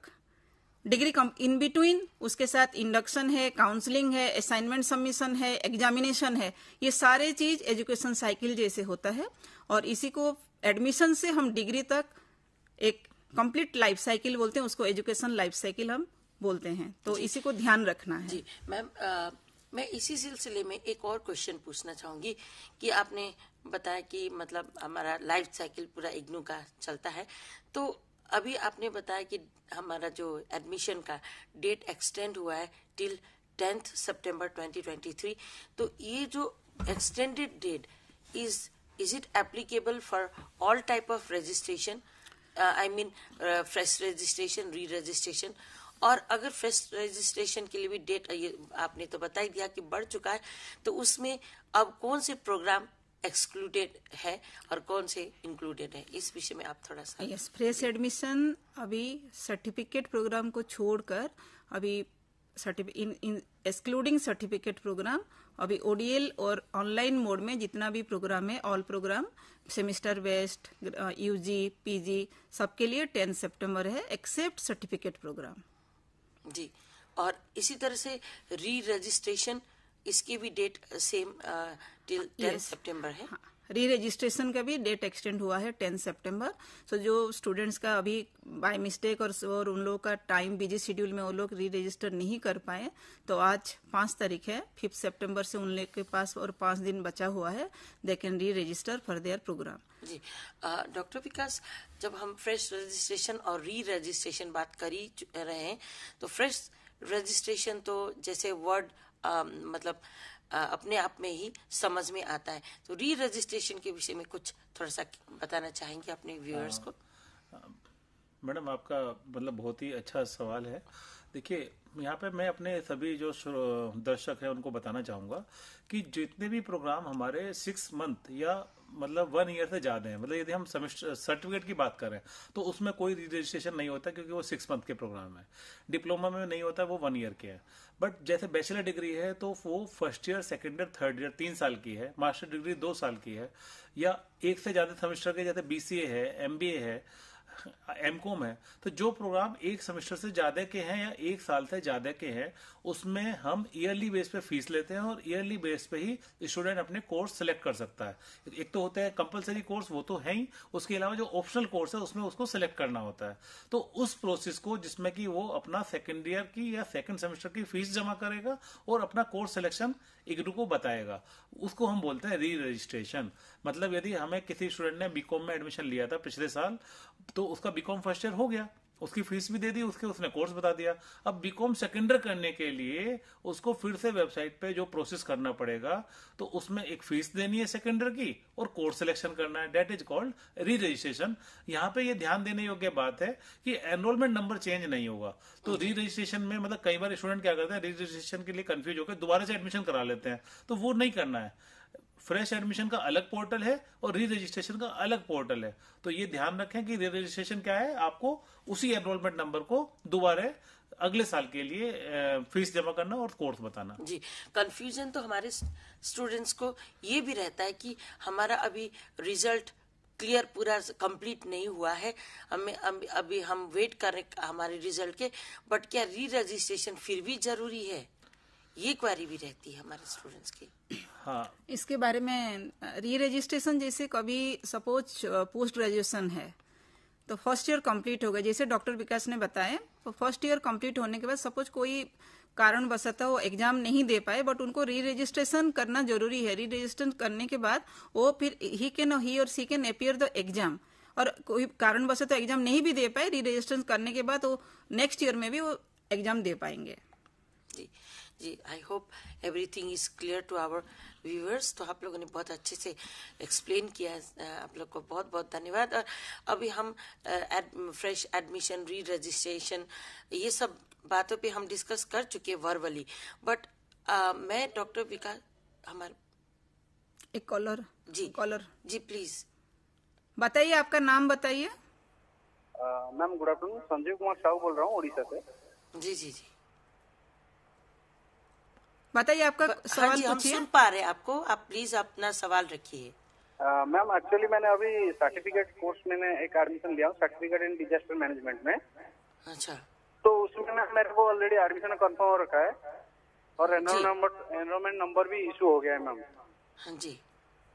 डिग्री इन बिटवीन उसके साथ इंडक्शन है, काउंसलिंग है, असाइनमेंट सबमिशन है, एग्जामिनेशन है, ये सारे चीज एजुकेशन साइकिल जैसे होता है। और इसी को एडमिशन से हम डिग्री तक एक कंप्लीट लाइफ साइकिल बोलते हैं, उसको एजुकेशन लाइफ साइकिल हम बोलते हैं। तो इसी को ध्यान रखना है।
जी मैम, मैं इसी सिलसिले में एक और क्वेश्चन पूछना चाहूंगी कि आपने बताया कि मतलब हमारा लाइफ साइकिल पूरा इग्नू का चलता है, तो अभी आपने बताया कि हमारा जो एडमिशन का डेट एक्सटेंड हुआ है टिल 10th September 2023. तो ये जो extended date is it applicable for all type of registration? I mean fresh registration, re-registration. और अगर फ्रेश रजिस्ट्रेशन के लिए भी डेट आपने तो बता ही दिया कि बढ़ चुका है, तो उसमें अब कौन से प्रोग्राम एक्सक्लूडेड है और कौन से इंक्लूडेड है, इस विषय में आप थोड़ा सा।
यस, फ्रेश एडमिशन अभी सर्टिफिकेट प्रोग्राम को छोड़कर अभी एक्सक्लूडिंग सर्टिफिकेट प्रोग्राम अभी ओडीएल और ऑनलाइन मोड में जितना भी प्रोग्राम है, all programme semester based UG PG सबके लिए 10 सितंबर है, एक्सेप्ट सर्टिफिकेट प्रोग्राम।
जी, और इसी तरह से री रजिस्ट्रेशन इसकी भी डेट सेम टिल 10 सितंबर है।
री रजिस्ट्रेशन का भी डेट एक्सटेंड हुआ है 10 सितंबर। सो जो स्टूडेंट्स का अभी बाय मिस्टेक और उन लोगों का टाइम बिजी शेड्यूल में वो लोग री रजिस्टर नहीं कर पाए, तो आज 5 तारीख है, 5 सितंबर से उन लोग के पास और 5 दिन बचा हुआ है, they can re register for their program.
जी, डॉक्टर विकास, जब हम फ्रेश रजिस्ट्रेशन और री रजिस्ट्रेशन बात कर ही रहे हैं, तो फ्रेश रजिस्ट्रेशन तो जैसे वर्ड मतलब अपने आप में ही समझ में आता है, तो री रजिस्ट्रेशन के विषय में कुछ थोड़ा सा बताना चाहेंगे अपने व्यूअर्स को?
मैडम, आपका मतलब बहुत ही अच्छा सवाल है। देखिए, यहाँ पे मैं अपने सभी जो दर्शक हैं उनको बताना चाहूंगा कि जितने भी प्रोग्राम हमारे 6 मंथ या मतलब 1 ईयर से ज्यादा है, मतलब यदि हम सेमेस्टर सर्टिफिकेट की बात करें तो उसमें कोई रजिस्ट्रेशन नहीं होता, क्योंकि वो 6 मंथ के प्रोग्राम है। डिप्लोमा में नहीं होता, वो 1 ईयर के है। बट जैसे बैचलर डिग्री है तो वो first year, second year, third year 3 साल की है, मास्टर डिग्री 2 साल की है, या 1 से ज्यादा सेमेस्टर के, जैसे बीसीए है, एमबीए है, एमकॉम है। तो जो प्रोग्राम 1 सेमेस्टर से ज्यादा के हैं या 1 साल से ज्यादा के हैं, उसमें हम ईयरली बेस पे फीस लेते हैं और ईयरली बेस पे ही स्टूडेंट अपने कोर्स सेलेक्ट कर सकता है। एक तो होता है कंपलसरी कोर्स, वो तो है ही, उसके अलावा जो ऑप्शनल कोर्स है उसमें उसको सेलेक्ट करना होता है। तो उस प्रोसेस को, जिसमें कि वो अपना सेकेंड ईयर की या सेकेंड सेमेस्टर की फीस जमा करेगा और अपना कोर्स सिलेक्शन इग्नू को बताएगा, उसको हम बोलते हैं री रजिस्ट्रेशन। मतलब यदि हमें किसी स्टूडेंट ने बीकॉम में एडमिशन लिया था पिछले साल, तो उसका बीकॉम फर्स्ट ईयर हो गया, उसकी फीस भी दे दी, उसने कोर्स बता दिया। अब बीकॉम सेकेंड ईयर करने के लिए उसको फिर से वेबसाइट पे जो प्रोसेस करना पड़ेगा, तो उसमें एक फीस देनी है सेकेंड ईयर की और कोर्स सिलेक्शन करना है, date is called re registration. यहाँ पे ये ध्यान देने योग्य बात है कि एनरोलमेंट नंबर चेंज नहीं होगा। तो री रजिस्ट्रेशन में मतलब कई बार स्टूडेंट क्या करते हैं, री रजिस्ट्रेशन के लिए कंफ्यूज होकर दोबारा से एडमिशन करा लेते हैं, तो वो नहीं करना है। फ्रेश एडमिशन का अलग पोर्टल है और री रजिस्ट्रेशन का अलग पोर्टल है। तो ये ध्यान रखें कि री रजिस्ट्रेशन क्या है, आपको उसी एनरोलमेंट नंबर को दोबारा अगले साल के लिए फीस जमा करना और कोर्स बताना।
जी, कंफ्यूजन तो हमारे स्टूडेंट्स को ये भी रहता है कि हमारा अभी रिजल्ट क्लियर पूरा कंप्लीट नहीं हुआ है, हमें अभी हम वेट कर रहे हमारे रिजल्ट के, बट क्या री रजिस्ट्रेशन फिर भी जरूरी है, ये क्वेरी भी रहती है हमारे स्टूडेंट्स की।
हाँ, इसके बारे में री रजिस्ट्रेशन, जैसे कभी सपोज पोस्ट ग्रेजुएशन है तो फर्स्ट ईयर कंप्लीट हो गया, जैसे डॉक्टर विकास ने बताया, तो फर्स्ट ईयर कंप्लीट होने के बाद सपोज कोई कारण बसता वो एग्जाम नहीं दे पाए, बट उनको री रजिस्ट्रेशन करना जरूरी है। री रजिस्ट्रेशन करने के बाद वो फिर ही और सी कैन अपीयर द एग्जाम, और कोई कारण बसता तो एग्जाम नहीं भी दे पाए, री रजिस्ट्रेशन करने के बाद वो नेक्स्ट ईयर में भी वो एग्जाम दे पाएंगे।
जी, I hope everything is clear to our viewers. तो आप लोगों ने बहुत अच्छे से एक्सप्लेन किया है, आप लोग को बहुत बहुत धन्यवाद। और अभी हम फ्रेश एडमिशन, री रजिस्ट्रेशन, ये सब बातों पे हम डिस्कस कर चुके वर्बली, बट मैं डॉक्टर विकास, हमारे
एक कॉलर जी
प्लीज
बताइए, आपका नाम बताइए।
Ma'am good afternoon, Sanjeev Kumar Sahu बोल रहा हूँ उड़ीसा से।
जी
बताइए आपका सवाल पूछिए।
हम सुन पा रहे हैं आपको, आप प्लीज अपना सवाल रखिए।
मैम एक्चुअली मैंने अभी सर्टिफिकेट कोर्स में एक एडमिशन लिया हूँ, सर्टिफिकेट इन डिजास्टर मैनेजमेंट में।
अच्छा,
तो उसमें मेरे को ऑलरेडी एडमिशन कंफर्म हो रखा है और एनरोलमेंट नंबर भी इशू हो गया है मैम।
हाँ जी।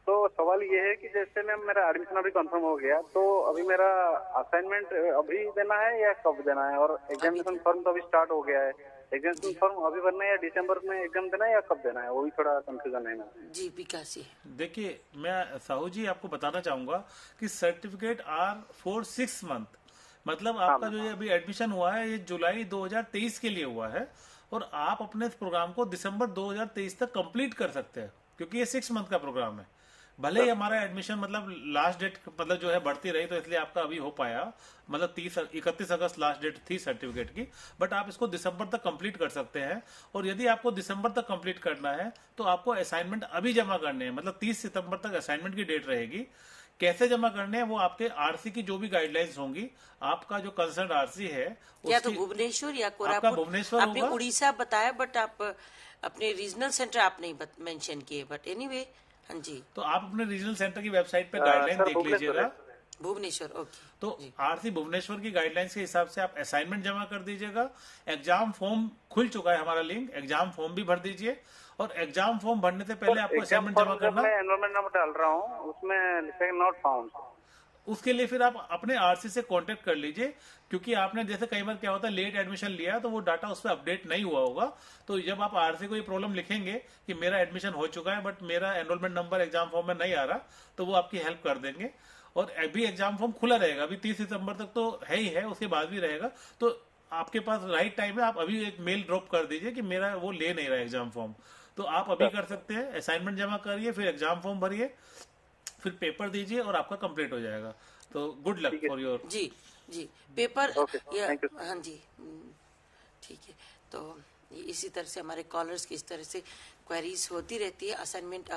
तो सवाल ये है कि जैसे मैम मेरा एडमिशन अभी कंफर्म हो गया, तो अभी मेरा असाइनमेंट अभी देना है या कब देना है, और एग्जामिनेशन फॉर्म तो अभी स्टार्ट हो गया है, एग्जामिनेशन फॉर्म अभी भरना है या दिसंबर में एग्जाम देना है या कब देना है, वो भी थोड़ा कंफ्यूजन है मैम।
जी विकास जी,
देखिए मैं साहू जी आपको बताना चाहूंगा कि सर्टिफिकेट आर फॉर 6 मंथ, मतलब आपका जो ये अभी एडमिशन हुआ है ये जुलाई 2023 के लिए हुआ है, और आप अपने इस प्रोग्राम को दिसंबर 2023 तक कंप्लीट कर सकते हैं, क्योंकि ये 6 मंथ का प्रोग्राम है। भले ही हमारा एडमिशन मतलब लास्ट डेट मतलब जो है बढ़ती रही, तो इसलिए आपका अभी हो पाया, मतलब 31 अगस्त लास्ट डेट थी सर्टिफिकेट की, बट आप इसको दिसंबर तक कंप्लीट कर सकते हैं। और यदि आपको दिसंबर तक कंप्लीट करना है तो आपको असाइनमेंट अभी जमा करने हैं, मतलब 30 सितंबर तक असाइनमेंट की डेट रहेगी। कैसे जमा करने हैं वो आपके आरसी की जो भी गाइडलाइंस होंगी, आपका जो कंसर्न आरसी है
या तो भुवनेश्वर या कोरापुट,
भुवनेश्वर
आपने
होगा।
उड़ीसा बताया, बट आप अपने रीजनल सेंटर आप नहीं मेंशन किए, बट एनीवे हाँ जी।
तो आप अपने रीजनल सेंटर की वेबसाइट पे गाइडलाइन देख लीजिएगा।
भुवनेश्वर, ओके।
तो आरसी भुवनेश्वर की गाइडलाइंस के हिसाब से आप असाइनमेंट जमा कर दीजिएगा। एग्जाम फॉर्म खुल चुका है हमारा लिंक, एग्जाम फॉर्म भी भर दीजिए। और एग्जाम फॉर्म भरने से पहले आपको असाइनमेंट जमा करना।
मैं एनरोलमेंट नंबर डाल रहा हूँ, उसमें लिखेगा नॉट फाउंड।
उसके लिए फिर आप अपने आरसी से कांटेक्ट कर लीजिए, क्योंकि आपने जैसे कई बार क्या होता है लेट एडमिशन लिया तो वो डाटा उस पर अपडेट नहीं हुआ होगा। तो जब आप आरसी को ये प्रॉब्लम लिखेंगे कि मेरा एडमिशन हो चुका है बट मेरा एनरोलमेंट नंबर एग्जाम फॉर्म में नहीं आ रहा, तो वो आपकी हेल्प कर देंगे। और अभी एग्जाम फॉर्म खुला रहेगा, अभी 30 सितंबर तक तो है ही है, उसके बाद भी रहेगा। तो आपके पास राइट टाइम है, आप अभी एक मेल ड्रॉप कर दीजिए कि मेरा वो ले नहीं रहा एग्जाम फॉर्म, तो आप अभी कर सकते हैं। असाइनमेंट जमा करिए, फिर एग्जाम फॉर्म भरिए, फिर पेपर दीजिए और आपका कंप्लीट हो जाएगा। तो गुड लक फॉर योर।
जी जी, पेपर हाँ जी, ठीक है। तो इसी तरह से हमारे कॉलर्स की इस तरह से क्वेरीज होती रहती है। असाइनमेंट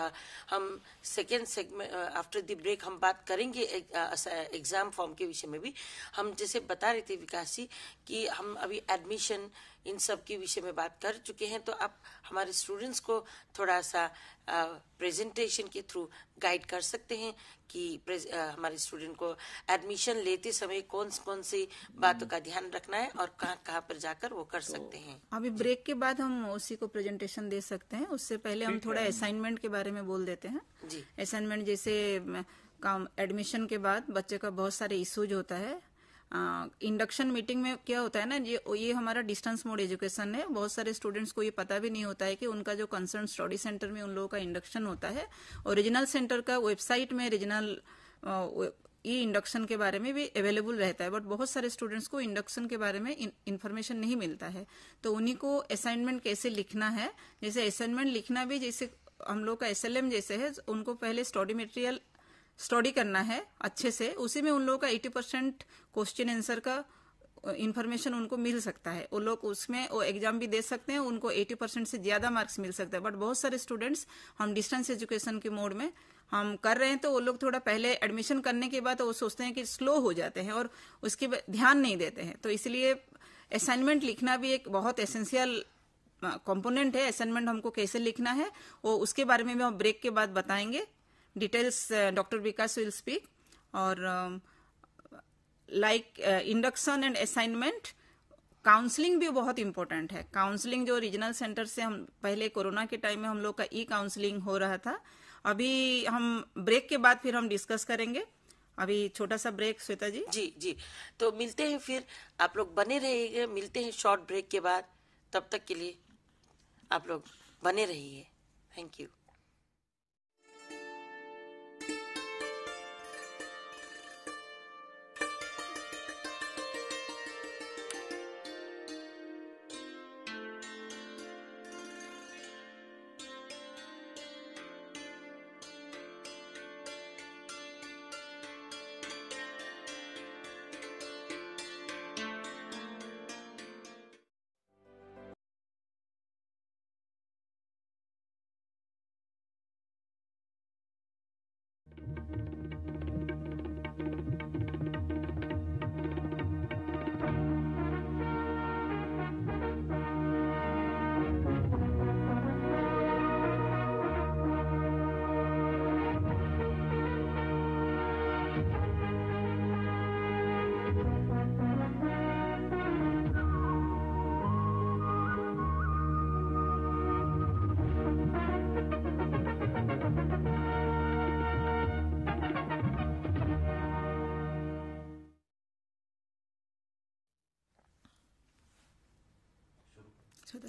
हम second segment after the break हम बात करेंगे एग्जाम फॉर्म के विषय में भी। हम जैसे बता रहे थे विकास जी कि हम अभी एडमिशन इन सब के विषय में बात कर चुके हैं, तो आप हमारे स्टूडेंट्स को थोड़ा सा प्रेजेंटेशन के थ्रू गाइड कर सकते हैं कि हमारे स्टूडेंट को एडमिशन लेते समय कौन कौन सी बातों का ध्यान रखना है और कहाँ कहाँ पर जाकर वो कर सकते हैं।
अभी ब्रेक के बाद हम उसी को प्रेजेंटेशन दे सकते हैं, उससे पहले हम थोड़ा असाइनमेंट के बारे में बोल देते हैं।
जी,
असाइनमेंट जैसे एडमिशन के बाद बच्चे का बहुत सारे इश्यूज होता है। इंडक्शन मीटिंग में क्या होता है ना, ये हमारा डिस्टेंस मोड एजुकेशन है। बहुत सारे स्टूडेंट्स को ये पता भी नहीं होता है कि उनका जो कंसर्न स्टडी सेंटर में उन लोगों का इंडक्शन होता है, और रीजनल सेंटर का वेबसाइट में रीजनल ई इंडक्शन के बारे में भी अवेलेबल रहता है। बट बहुत सारे स्टूडेंट्स को इंडक्शन के बारे में इन्फॉर्मेशन नहीं मिलता है, तो उन्हीं को असाइनमेंट कैसे लिखना है। जैसे असाइनमेंट लिखना भी जैसे हम लोग का एसएलएम जैसे है, उनको पहले स्टडी मटेरियल स्टडी करना है अच्छे से, उसी में उन लोगों का 80% क्वेश्चन आंसर का इन्फॉर्मेशन उनको मिल सकता है। वो लोग उसमें वो एग्जाम भी दे सकते हैं, उनको 80% से ज्यादा मार्क्स मिल सकता है। बट बहुत सारे स्टूडेंट्स हम डिस्टेंस एजुकेशन के मोड में हम कर रहे हैं, तो वो लोग थोड़ा पहले एडमिशन करने के बाद वो सोचते हैं कि स्लो हो जाते हैं और उसके ध्यान नहीं देते हैं। तो इसलिए असाइनमेंट लिखना भी एक बहुत एसेंशियल कंपोनेंट है। असाइनमेंट हमको कैसे लिखना है वो उसके बारे में भी हम ब्रेक के बाद बताएंगे। Details doctor Vikas will speak. और like induction and assignment, counselling भी बहुत इंपॉर्टेंट है। काउंसलिंग जो रीजनल सेंटर से हम पहले कोरोना के टाइम में हम लोग का ई काउंसलिंग हो रहा था, अभी हम ब्रेक के बाद फिर हम डिस्कस करेंगे। अभी छोटा सा ब्रेक श्वेता जी।
जी जी, तो मिलते हैं फिर, आप लोग बने रहिए, मिलते हैं शॉर्ट ब्रेक के बाद। तब तक के लिए आप लोग बने रहिए। Thank you.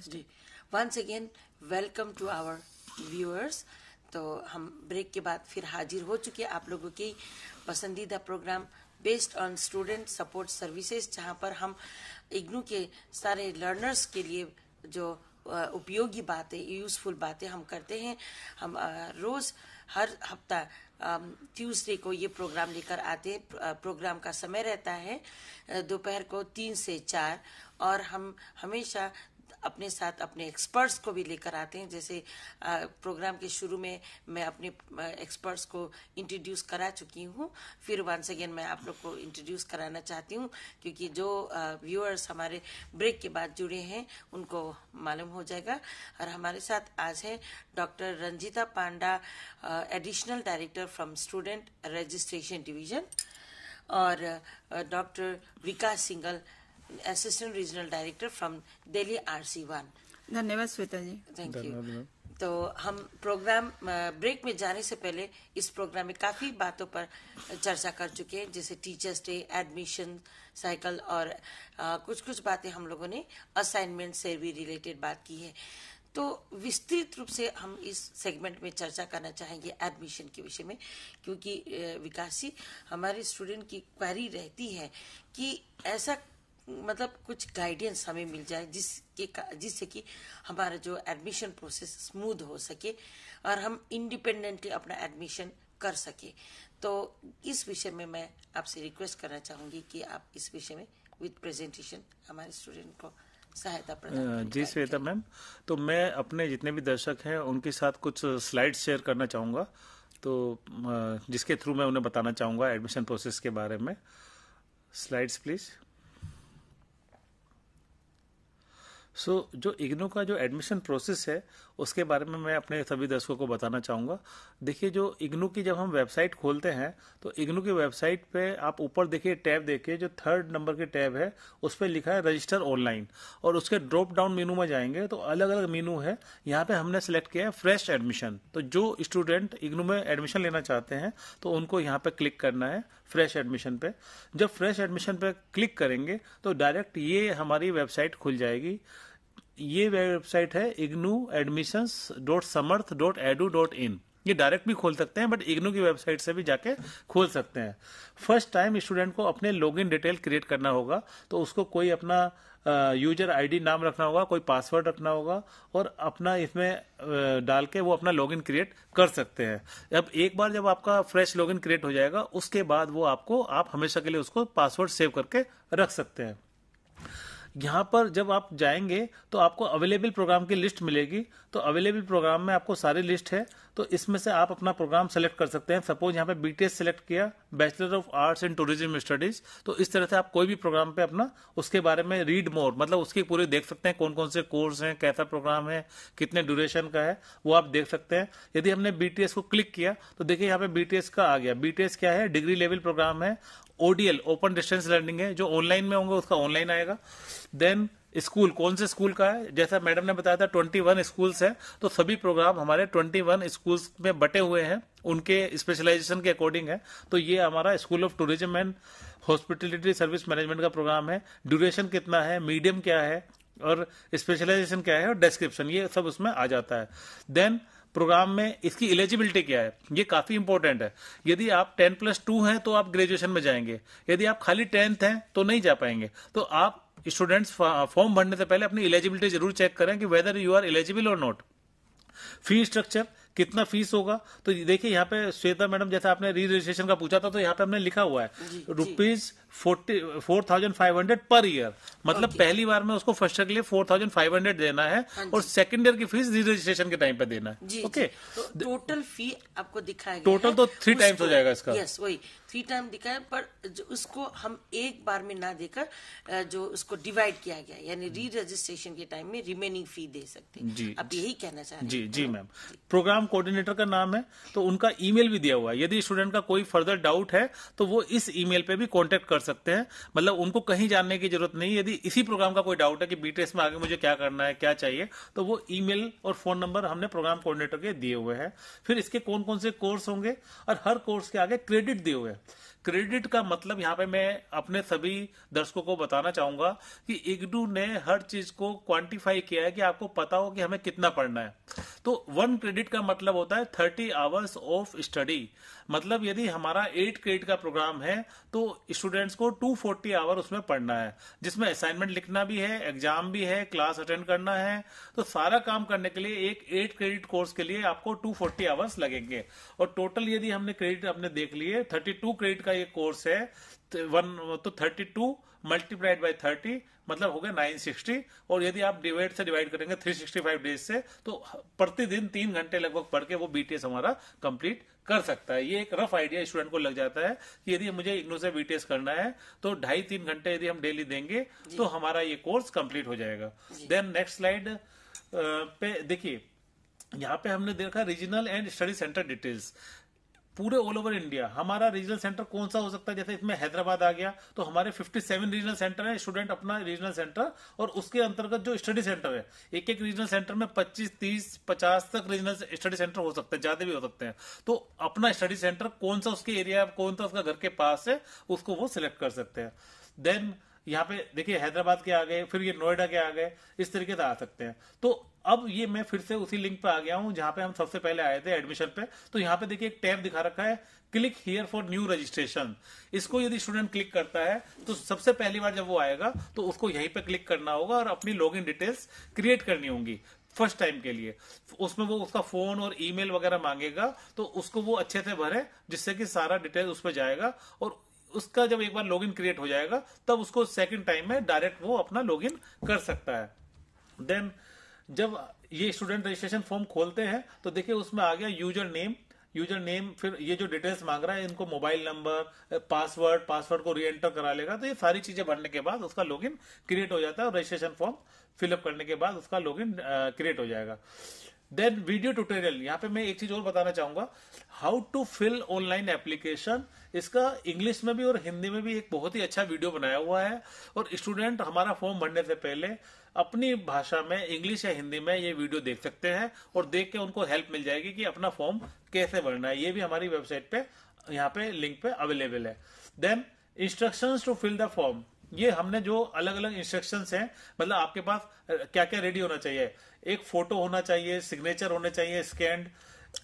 जी, once again welcome to our viewers. तो हम ब्रेक के बाद फिर हाजिर हो चुके हैं आप लोगों की पसंदीदा programme based on student support services, जहां पर हम इग्नू के सारे लर्नर्स के लिए जो उपयोगी बातें, यूजफुल बातें हम करते हैं। हम रोज हर हफ्ता ट्यूसडे को ये प्रोग्राम लेकर आते हैं। प्रोग्राम का समय रहता है दोपहर को 3 से 4, और हम हमेशा अपने साथ अपने एक्सपर्ट्स को भी लेकर आते हैं। जैसे प्रोग्राम के शुरू में मैं अपने एक्सपर्ट्स को इंट्रोड्यूस करा चुकी हूँ, फिर वंस अगेन मैं आप लोग को इंट्रोड्यूस कराना चाहती हूँ, क्योंकि जो व्यूअर्स हमारे ब्रेक के बाद जुड़े हैं उनको मालूम हो जाएगा। और हमारे साथ आज है doctor Ranjita Panda, additional director from student registration division, और doctor Vikas Singal, assistant regional director from Delhi RC1।
धन्यवाद श्वेता जी।
Thank you. तो हम प्रोग्राम ब्रेक में जाने से पहले इस प्रोग्राम में काफी बातों पर चर्चा कर चुके हैं, जैसे टीचर्स डे, एडमिशन साइकिल, और कुछ बातें हम लोगों ने असाइनमेंट से भी रिलेटेड बात की है। तो विस्तृत रूप से हम इस सेगमेंट में चर्चा करना चाहेंगे एडमिशन के विषय में, क्योंकि विकास जी, हमारे स्टूडेंट की क्वेरी रहती है कि ऐसा मतलब कुछ गाइडेंस हमें मिल जाए जिससे कि हमारा जो एडमिशन प्रोसेस स्मूथ हो सके और हम इंडिपेंडेंटली अपना एडमिशन कर सके। तो इस विषय में मैं आपसे रिक्वेस्ट करना चाहूंगी कि आप इस विषय में विद प्रेजेंटेशन हमारे स्टूडेंट को सहायता प्रदान।
जी श्वेता मैम, तो मैं अपने जितने भी दर्शक हैं उनके साथ कुछ स्लाइड्स शेयर करना चाहूँगा, तो जिसके थ्रू मैं उन्हें बताना चाहूँगा एडमिशन प्रोसेस के बारे में। Slides please. जो इग्नू का जो एडमिशन प्रोसेस है उसके बारे में मैं अपने सभी दर्शकों को बताना चाहूँगा। देखिए, जो इग्नू की जब हम वेबसाइट खोलते हैं तो इग्नू की वेबसाइट पे आप ऊपर देखिए, टैब देखिए, जो 3rd नंबर के टैब है उस पर लिखा है रजिस्टर ऑनलाइन, और उसके ड्रॉप डाउन मेनू में जाएंगे तो अलग अलग मेनू है। यहाँ पे हमने सेलेक्ट किया है फ्रेश एडमिशन। तो जो स्टूडेंट इग्नू में एडमिशन लेना चाहते हैं तो उनको यहाँ पे क्लिक करना है फ्रेश एडमिशन पे। जब फ्रेश एडमिशन पे क्लिक करेंगे तो डायरेक्ट ये हमारी वेबसाइट खुल जाएगी। ये वेबसाइट है ignu.admissions.samarth.edu.in। ये डायरेक्ट भी खोल सकते हैं, बट इग्नू की वेबसाइट से भी जाके खोल सकते हैं। फर्स्ट टाइम स्टूडेंट को अपने लॉगिन डिटेल क्रिएट करना होगा, तो उसको कोई अपना यूजर आईडी नाम रखना होगा, कोई पासवर्ड रखना होगा, और अपना इसमें डाल के वो अपना लॉगिन क्रिएट कर सकते हैं। अब एक बार जब आपका फ्रेश लॉगिन क्रिएट हो जाएगा, उसके बाद वो आप हमेशा के लिए उसको पासवर्ड सेव करके रख सकते हैं। यहाँ पर जब आप जाएंगे तो आपको अवेलेबल प्रोग्राम की लिस्ट मिलेगी। तो अवेलेबल प्रोग्राम में आपको सारी लिस्ट है, तो इसमें से आप अपना प्रोग्राम सेलेक्ट कर सकते हैं। सपोज यहाँ पे BTS सेलेक्ट किया, bachelor of arts in tourism studies, तो इस तरह से आप कोई भी प्रोग्राम पे अपना उसके बारे में रीड मोर, मतलब उसकी पूरी देख सकते हैं, कौन कौन से कोर्स हैं, कैसा प्रोग्राम है, कितने ड्यूरेशन का है, वो आप देख सकते हैं। यदि हमने BTS को क्लिक किया तो देखिए यहाँ पे BTS का आ गया। BTS क्या है? डिग्री लेवल प्रोग्राम है। ODL ओपन डिस्टेंस लर्निंग है, जो ऑनलाइन में होंगे उसका ऑनलाइन आएगा। देन स्कूल, कौन से स्कूल का है? जैसा मैडम ने बताया था 21 स्कूल्स हैं, तो सभी प्रोग्राम हमारे 21 स्कूल्स में बटे हुए हैं, उनके स्पेशलाइजेशन के अकॉर्डिंग है। तो ये हमारा school of tourism and hospitality service management का प्रोग्राम है। ड्यूरेशन कितना है, मीडियम क्या है, और स्पेशलाइजेशन क्या है, और डिस्क्रिप्शन, ये सब उसमें आ जाता है। देन प्रोग्राम में इसकी एलिजिबिलिटी क्या है, ये काफी इंपॉर्टेंट है। यदि आप 10+2 हैं तो आप ग्रेजुएशन में जाएंगे, यदि आप खाली 10th हैं तो नहीं जा पाएंगे। तो आप स्टूडेंट्स फॉर्म भरने से पहले अपनी एलिजिबिलिटी जरूर चेक करें कि वेदर यू आर एलिजिबल और नॉट। फी स्ट्रक्चर, कितना फीस होगा, तो देखिए यहाँ पे श्वेता मैडम, जैसा आपने री रजिस्ट्रेशन का पूछा था, तो यहाँ पे हमने लिखा हुआ है ₹4,500 पर ईयर, मतलब पहली बार में उसको फर्स्ट ईयर के लिए 4,500 देना है, और सेकंड ईयर की फीस री रजिस्ट्रेशन के टाइम पे देना है। ओके,
तो टोटल फी आपको दिखाया गया
टोटल तो 3 टाइम्स हो जाएगा इसका।
यस, वही 3 टाइम दिखाया, पर जो उसको हम एक बार में ना देकर जो उसको डिवाइड किया गया, यानी री रजिस्ट्रेशन के टाइम में रिमेनिंग फी दे सकते हैं।
जी,
आप यही कहना चाह रहे हैं?
जी मैम। प्रोग्राम कोऑर्डिनेटर का नाम है, तो उनका ईमेल भी दिया हुआ है। यदि स्टूडेंट का कोई फर्दर डाउट है तो वो इस ईमेल पे भी कांटेक्ट कर सकते हैं, मतलब उनको कहीं जानने की जरूरत नहीं। यदि इसी प्रोग्राम का कोई डाउट है कि BTS में आगे मुझे क्या करना है, क्या चाहिए, तो वो ईमेल और फोन नंबर हमने प्रोग्राम कोऑर्डिनेटर के दिए हुए हैं। फिर इसके कौन कौन से कोर्स होंगे, और हर कोर्स के आगे क्रेडिट दिए हुए हैं। क्रेडिट का मतलब यहाँ पे मैं अपने सभी दर्शकों को बताना चाहूंगा कि इग्नू ने हर चीज को क्वांटिफाई किया है कि आपको पता हो कि हमें कितना पढ़ना है। तो 1 क्रेडिट का मतलब होता है 30 आवर्स ऑफ स्टडी। मतलब यदि हमारा 8 क्रेडिट का प्रोग्राम है तो स्टूडेंट्स को 240 आवर उसमें पढ़ना है, जिसमें असाइनमेंट लिखना भी है, एग्जाम भी है, क्लास अटेंड करना है। तो सारा काम करने के लिए एक 8 क्रेडिट कोर्स के लिए आपको 240 आवर्स लगेंगे। और टोटल यदि हमने क्रेडिट अपने देख लिए 32 क्रेडिट का ये कोर्स है, तो 32 मल्टीप्लाइड बाय 30 मतलब हो गया 960। और यदि आप डिवाइड करेंगे 365 डेज से, तो प्रतिदिन 3 घंटे लगभग पढ़ के वो बीटीएस हमारा कंप्लीट कर सकता है। ये एक रफ आइडिया स्टूडेंट को लग जाता है कि यदि मुझे इग्नू से बीटीएस करना है तो 2.5-3 घंटे यदि हम डेली देंगे तो हमारा ये कोर्स कंप्लीट हो जाएगा। देन नेक्स्ट स्लाइड पे देखिए, यहाँ पे हमने देखा regional and study centre details. पूरे ऑल ओवर इंडिया हमारा रीजनल सेंटर कौन सा हो सकता है, जैसे इसमें हैदराबाद आ गया तो हमारे 57 रीजनल सेंटर है। स्टूडेंट अपना रीजनल सेंटर और उसके अंतर्गत जो स्टडी सेंटर है, एक एक रीजनल सेंटर में 25, 30, 50 तक रीजनल स्टडी सेंटर हो सकते हैं, ज्यादा भी हो सकते हैं। तो अपना स्टडी सेंटर कौन सा उसके एरिया, कौन सा उसका घर के पास है, उसको वो सिलेक्ट कर सकते हैं। देन यहाँ पे देखिए हैदराबाद के आ गए, फिर ये नोएडा के आ गए, इस तरीके से आ सकते हैं। तो अब ये मैं फिर से उसी लिंक पे आ गया हूं जहां पे हम सबसे पहले आए थे एडमिशन पे। तो यहाँ पे देखिए एक टैब दिखा रखा है, click here for new registration. इसको यदि स्टूडेंट क्लिक करता है तो सबसे पहली बार जब वो आएगा तो उसको यहीं पे क्लिक करना होगा और अपनी लॉगिन डिटेल्स क्रिएट करनी होंगी फर्स्ट टाइम के लिए। उसमें वो उसका फोन और ईमेल वगैरह मांगेगा, तो उसको वो अच्छे से भरे जिससे कि सारा डिटेल उस पर जाएगा। और उसका जब एक बार लॉगिन क्रिएट हो जाएगा तब उसको सेकंड टाइम में डायरेक्ट वो अपना लॉगिन कर सकता है। देन जब ये स्टूडेंट रजिस्ट्रेशन फॉर्म खोलते हैं तो देखिए उसमें आ गया यूजर नेम, फिर ये जो डिटेल्स मांग रहा है इनको मोबाइल नंबर, पासवर्ड को री एंटर करा लेगा। तो ये सारी चीजें भरने के बाद उसका लॉगिन क्रिएट हो जाता है और रजिस्ट्रेशन फॉर्म फिलअप करने के बाद उसका लॉगिन क्रिएट हो जाएगा। देन वीडियो ट्यूटोरियल, यहाँ पे मैं एक चीज और बताना चाहूंगा, how to fill online application. इसका इंग्लिश में भी और हिंदी में भी एक बहुत ही अच्छा वीडियो बनाया हुआ है। और स्टूडेंट हमारा फॉर्म भरने से पहले अपनी भाषा में इंग्लिश या हिंदी में ये वीडियो देख सकते हैं और देख के उनको हेल्प मिल जाएगी कि अपना फॉर्म कैसे भरना है। ये भी हमारी वेबसाइट पे यहाँ पे लिंक पे अवेलेबल है। Then instructions to fill the form, ये हमने जो अलग अलग इंस्ट्रक्शंस हैं, मतलब आपके पास क्या क्या रेडी होना चाहिए, एक फोटो होना चाहिए, सिग्नेचर होने चाहिए स्कैन्ड,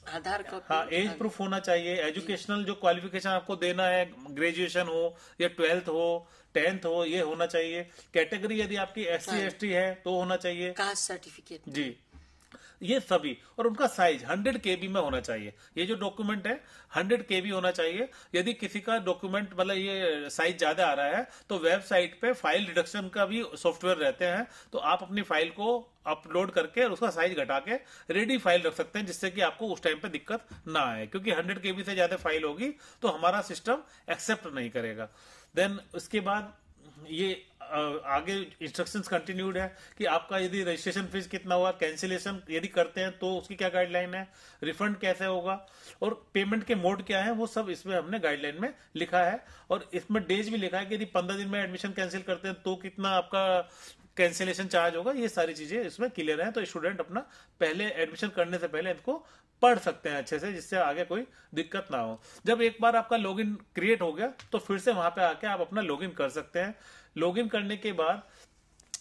आधार कॉपी,
हाँ एज प्रूफ होना चाहिए, एजुकेशनल जो क्वालिफिकेशन आपको देना है, ग्रेजुएशन हो या 12th हो, 10th हो, ये होना चाहिए। कैटेगरी यदि आपकी SC ST है तो होना चाहिए,
कास्ट सर्टिफिकेट
जी ये सभी। और उनका साइज 100 KB में होना चाहिए। ये जो डॉक्यूमेंट है 100 KB होना चाहिए। यदि किसी का डॉक्यूमेंट मतलब ये साइज ज्यादा आ रहा है तो वेबसाइट पे फाइल रिडक्शन का भी सॉफ्टवेयर रहते हैं, तो आप अपनी फाइल को अपलोड करके और उसका साइज घटा के रेडी फाइल रख सकते हैं, जिससे कि आपको उस टाइम पे दिक्कत ना आए, क्योंकि 100 KB से ज्यादा फाइल होगी तो हमारा सिस्टम एक्सेप्ट नहीं करेगा। देन उसके बाद ये आगे इंस्ट्रक्शंस कंटिन्यूड है कि आपका यदि रजिस्ट्रेशन फीस कितना हुआ, कैंसिलेशन यदि करते हैं तो उसकी क्या गाइडलाइन है, रिफंड कैसे होगा और पेमेंट के मोड क्या है, वो सब इसमें हमने गाइडलाइन में लिखा है। और इसमें डेज भी लिखा है कि यदि 15 दिन में एडमिशन कैंसिल करते हैं तो कितना आपका कैंसिलेशन चार्ज होगा। ये सारी चीजें इसमें क्लियर है, तो स्टूडेंट अपना पहले एडमिशन करने से पहले इनको पढ़ सकते हैं अच्छे से, जिससे आगे कोई दिक्कत ना हो। जब एक बार आपका लॉगिन क्रिएट हो गया तो फिर से वहां पे आके आप अपना लॉगिन कर सकते हैं। लॉगिन करने के बाद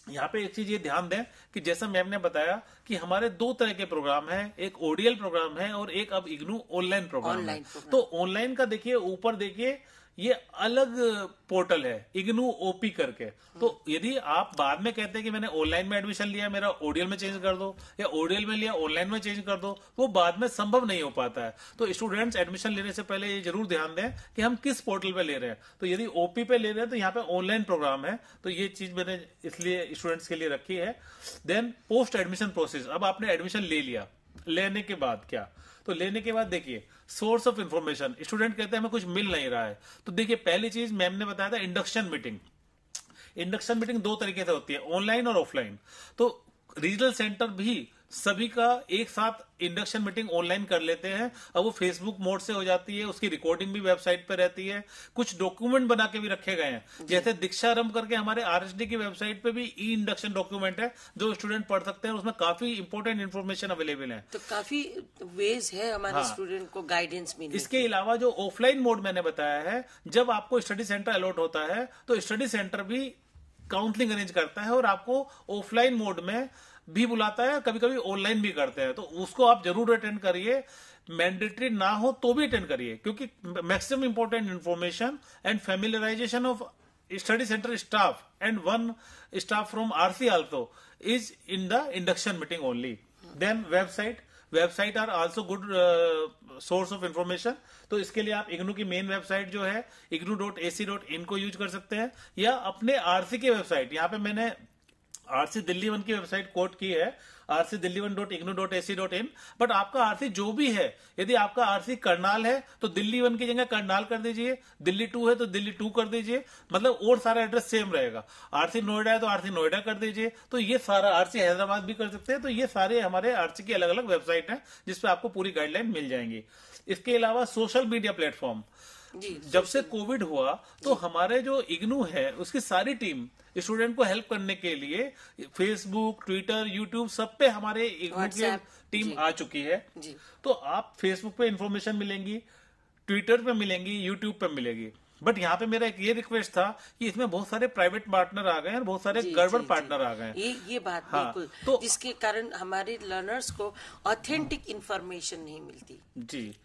यहाँ पे एक चीज ये ध्यान दें कि जैसा मैम ने बताया कि हमारे 2 तरह के प्रोग्राम हैं, एक ODL प्रोग्राम है और एक अब इग्नू ऑनलाइन प्रोग्राम है। तो ऑनलाइन का देखिए ऊपर देखिए ये अलग पोर्टल है इग्नू OP करके। तो यदि आप बाद में कहते हैं कि मैंने ऑनलाइन में एडमिशन लिया, मेरा ODL में चेंज कर दो, या ODL में लिया ऑनलाइन में चेंज कर दो, वो बाद में संभव नहीं हो पाता है। तो स्टूडेंट्स एडमिशन लेने से पहले ये जरूर ध्यान दें कि हम किस पोर्टल पे ले रहे हैं। तो यदि OP पे ले रहे हैं तो यहाँ पे ऑनलाइन प्रोग्राम है, तो ये चीज मैंने इसलिए स्टूडेंट्स के लिए रखी है। देन पोस्ट एडमिशन प्रोसेस, अब आपने एडमिशन ले लिया, लेने के बाद क्या, तो लेने के बाद देखिए सोर्स ऑफ इंफॉर्मेशन, स्टूडेंट कहते हैं हमें कुछ मिल नहीं रहा है। तो देखिए पहली चीज मैम ने बताया था इंडक्शन मीटिंग। इंडक्शन मीटिंग 2 तरीके से होती है, ऑनलाइन और ऑफलाइन। तो रीजनल सेंटर भी सभी का एक साथ इंडक्शन मीटिंग ऑनलाइन कर लेते हैं। अब वो फेसबुक मोड से हो जाती है, उसकी रिकॉर्डिंग भी वेबसाइट पे रहती है, कुछ डॉक्यूमेंट बना के भी रखे गए हैं, जैसे दीक्षारंभ करके हमारे RSD की वेबसाइट पे भी ई इंडक्शन डॉक्यूमेंट है जो स्टूडेंट पढ़ सकते हैं, उसमें काफी इंपोर्टेंट इन्फॉर्मेशन अवेलेबल है।
तो काफी वेज है हमारे स्टूडेंट को गाइडेंस मिलने।
इसके अलावा जो ऑफलाइन मोड मैंने बताया है, जब आपको स्टडी सेंटर अलॉट होता है तो स्टडी सेंटर भी काउंसलिंग अरेंज करता है और आपको ऑफलाइन मोड में भी बुलाता है, कभी कभी ऑनलाइन भी करते हैं, तो उसको आप जरूर अटेंड करिए। मैंडेटरी ना हो तो भी अटेंड करिए, क्योंकि maximum important information and familiarisation of study center staff and one staff from RC also is in the induction meeting only. Then website are also good source of information. तो इसके लिए आप इग्नू की मेन वेबसाइट जो है ignu.ac.in को use कर सकते हैं, या अपने आरसी की वेबसाइट, यहाँ पे मैंने आरसी दिल्ली 1 की वेबसाइट कोट की है, rcdelhi1.ignu.ac.in, बट आपका आरसी जो भी है, यदि आपका आरसी करनाल है तो दिल्ली 1 की जगह करनाल कर दीजिए, दिल्ली 2 है तो दिल्ली 2 कर दीजिए, मतलब और सारा एड्रेस सेम रहेगा। आरसी नोएडा है तो आरसी नोएडा कर दीजिए, तो ये सारा, आरसी हैदराबाद भी कर सकते हैं। तो ये सारे हमारे आरसी की अलग अलग वेबसाइट है जिसपे आपको पूरी गाइडलाइन मिल जाएंगी। इसके अलावा सोशल मीडिया प्लेटफॉर्म, जब से कोविड हुआ तो हमारे जो इग्नू है उसकी सारी टीम स्टूडेंट को हेल्प करने के लिए फेसबुक, ट्विटर, यूट्यूब सब पे हमारे इग्नू की टीम आ चुकी है। तो आप फेसबुक पे इंफॉर्मेशन मिलेंगी, ट्विटर पे मिलेंगी, यूट्यूब पे मिलेगी। बट यहाँ पे मेरा एक ये रिक्वेस्ट था कि इसमें बहुत सारे प्राइवेट पार्टनर आ गए हैं और बहुत सारे गड़बड़ पार्टनर आ गए हैं।
ये बात बिल्कुल,
तो
जिसके कारण हमारे लर्नर्स को ऑथेंटिक इंफॉर्मेशन नहीं मिलती।
जी,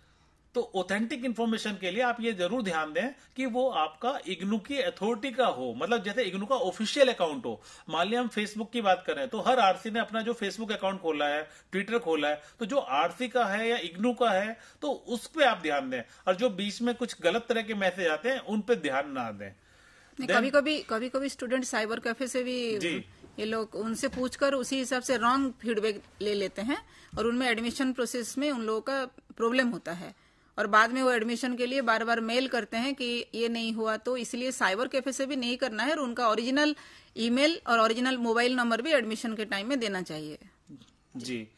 तो ऑथेंटिक इंफॉर्मेशन के लिए आप ये जरूर ध्यान दें कि वो आपका इग्नू की अथॉरिटी का हो, मतलब जैसे इग्नू का ऑफिशियल अकाउंट हो। मान लिया हम फेसबुक की बात करें तो हर आरसी ने अपना जो फेसबुक अकाउंट खोला है, ट्विटर खोला है, तो जो आरसी का है या इग्नू का है तो उस पर आप ध्यान दें, और जो बीच में कुछ गलत तरह के मैसेज आते हैं उन पर ध्यान ना दें।
कभी कभी स्टूडेंट साइबर कैफे से भी ये लोग उनसे पूछकर उसी हिसाब से रॉन्ग फीडबैक ले लेते हैं और उनमें एडमिशन प्रोसेस में उन लोगों का प्रॉब्लम होता है, और बाद में वो एडमिशन के लिए बार बार मेल करते हैं कि ये नहीं हुआ। तो इसलिए साइबर कैफे से भी नहीं करना है, और उनका ओरिजिनल ईमेल और ओरिजिनल मोबाइल नंबर भी एडमिशन के टाइम में देना चाहिए।
जी,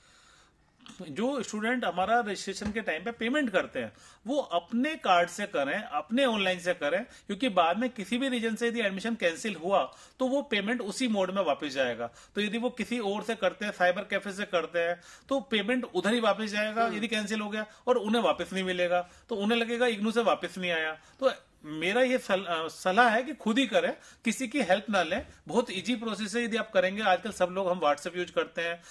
जो स्टूडेंट हमारा रजिस्ट्रेशन के टाइम पे पेमेंट करते हैं वो अपने कार्ड से करें, अपने ऑनलाइन से करें, क्योंकि बाद में किसी भी रीजन से यदि एडमिशन कैंसिल हुआ तो वो पेमेंट उसी मोड में वापस जाएगा। तो यदि वो किसी और से करते हैं, साइबर कैफे से करते हैं, तो पेमेंट उधर ही वापस जाएगा यदि कैंसिल हो गया, और उन्हें वापस नहीं मिलेगा, तो उन्हें लगेगा इग्नू से वापस नहीं आया। तो मेरा ये सलाह है कि खुद ही करें, किसी की हेल्प ना लें। बहुत इजी प्रोसेस है यदि आप करेंगे। आजकल सब लोग हम व्हाट्सएप यूज करते हैं,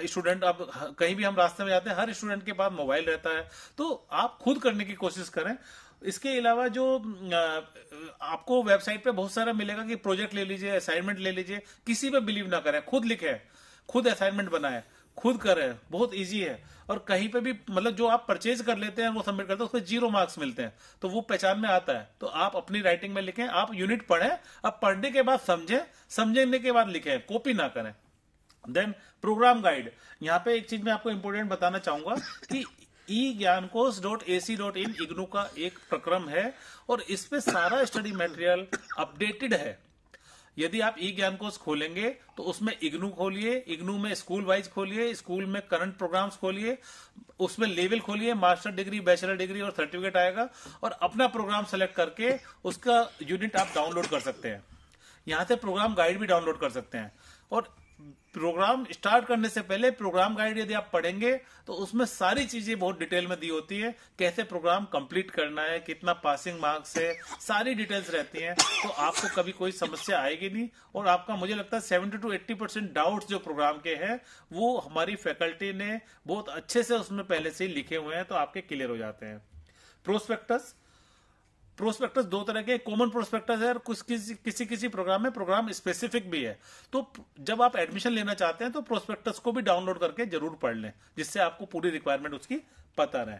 स्टूडेंट, अब कहीं भी हम रास्ते में जाते हैं हर स्टूडेंट के पास मोबाइल रहता है, तो आप खुद करने की कोशिश करें। इसके अलावा जो आपको वेबसाइट पे बहुत सारा मिलेगा कि प्रोजेक्ट ले लीजिए, असाइनमेंट ले लीजिए, किसी पे बिलीव ना करें, खुद लिखें, खुद असाइनमेंट बनाएं, खुद करें, बहुत इजी है। और कहीं पे भी मतलब जो आप परचेज कर लेते हैं वो सबमिट करते हैं, उस पर 0 मार्क्स मिलते हैं, तो वो पहचान में आता है। तो आप अपनी राइटिंग में लिखें, आप यूनिट पढ़ें, अब पढ़ने के बाद समझें, समझने के बाद लिखें, कॉपी ना करें। देन प्रोग्राम गाइड, यहाँ पे एक चीज मैं आपको इंपोर्टेंट बताना चाहूंगा कि eGyanKosh.ac.in इग्नू का एक प्रक्रम है और इस पे सारा स्टडी मटेरियल अपडेटेड है। यदि आप ई ज्ञान कोश खोलेंगे तो उसमें इग्नू खोलिए, इग्नू में स्कूल वाइज खोलिए, स्कूल में करंट प्रोग्राम्स खोलिए, उसमें लेवल खोलिए, मास्टर डिग्री, बैचलर डिग्री और सर्टिफिकेट आएगा, और अपना प्रोग्राम सेलेक्ट करके उसका यूनिट आप डाउनलोड कर सकते हैं। यहां से प्रोग्राम गाइड भी डाउनलोड कर सकते हैं। और प्रोग्राम स्टार्ट करने से पहले प्रोग्राम गाइड यदि आप पढ़ेंगे तो उसमें सारी चीजें बहुत डिटेल में दी होती है, कैसे प्रोग्राम कंप्लीट करना है, कितना पासिंग मार्क्स है, सारी डिटेल्स रहती हैं। तो आपको कभी कोई समस्या आएगी नहीं, और आपका मुझे लगता है 70 to 80% डाउट्स जो प्रोग्राम के हैं वो हमारी फैकल्टी ने बहुत अच्छे से उसमें पहले से ही लिखे हुए हैं, तो आपके क्लियर हो जाते हैं। प्रोस्पेक्टस 2 तरह के, कॉमन प्रोस्पेक्टस है और कुछ किसी प्रोग्राम में प्रोग्राम स्पेसिफिक भी है। तो जब आप एडमिशन लेना चाहते हैं तो प्रोस्पेक्टस को भी डाउनलोड करके जरूर पढ़ लें, जिससे आपको पूरी रिक्वायरमेंट उसकी पता रहे।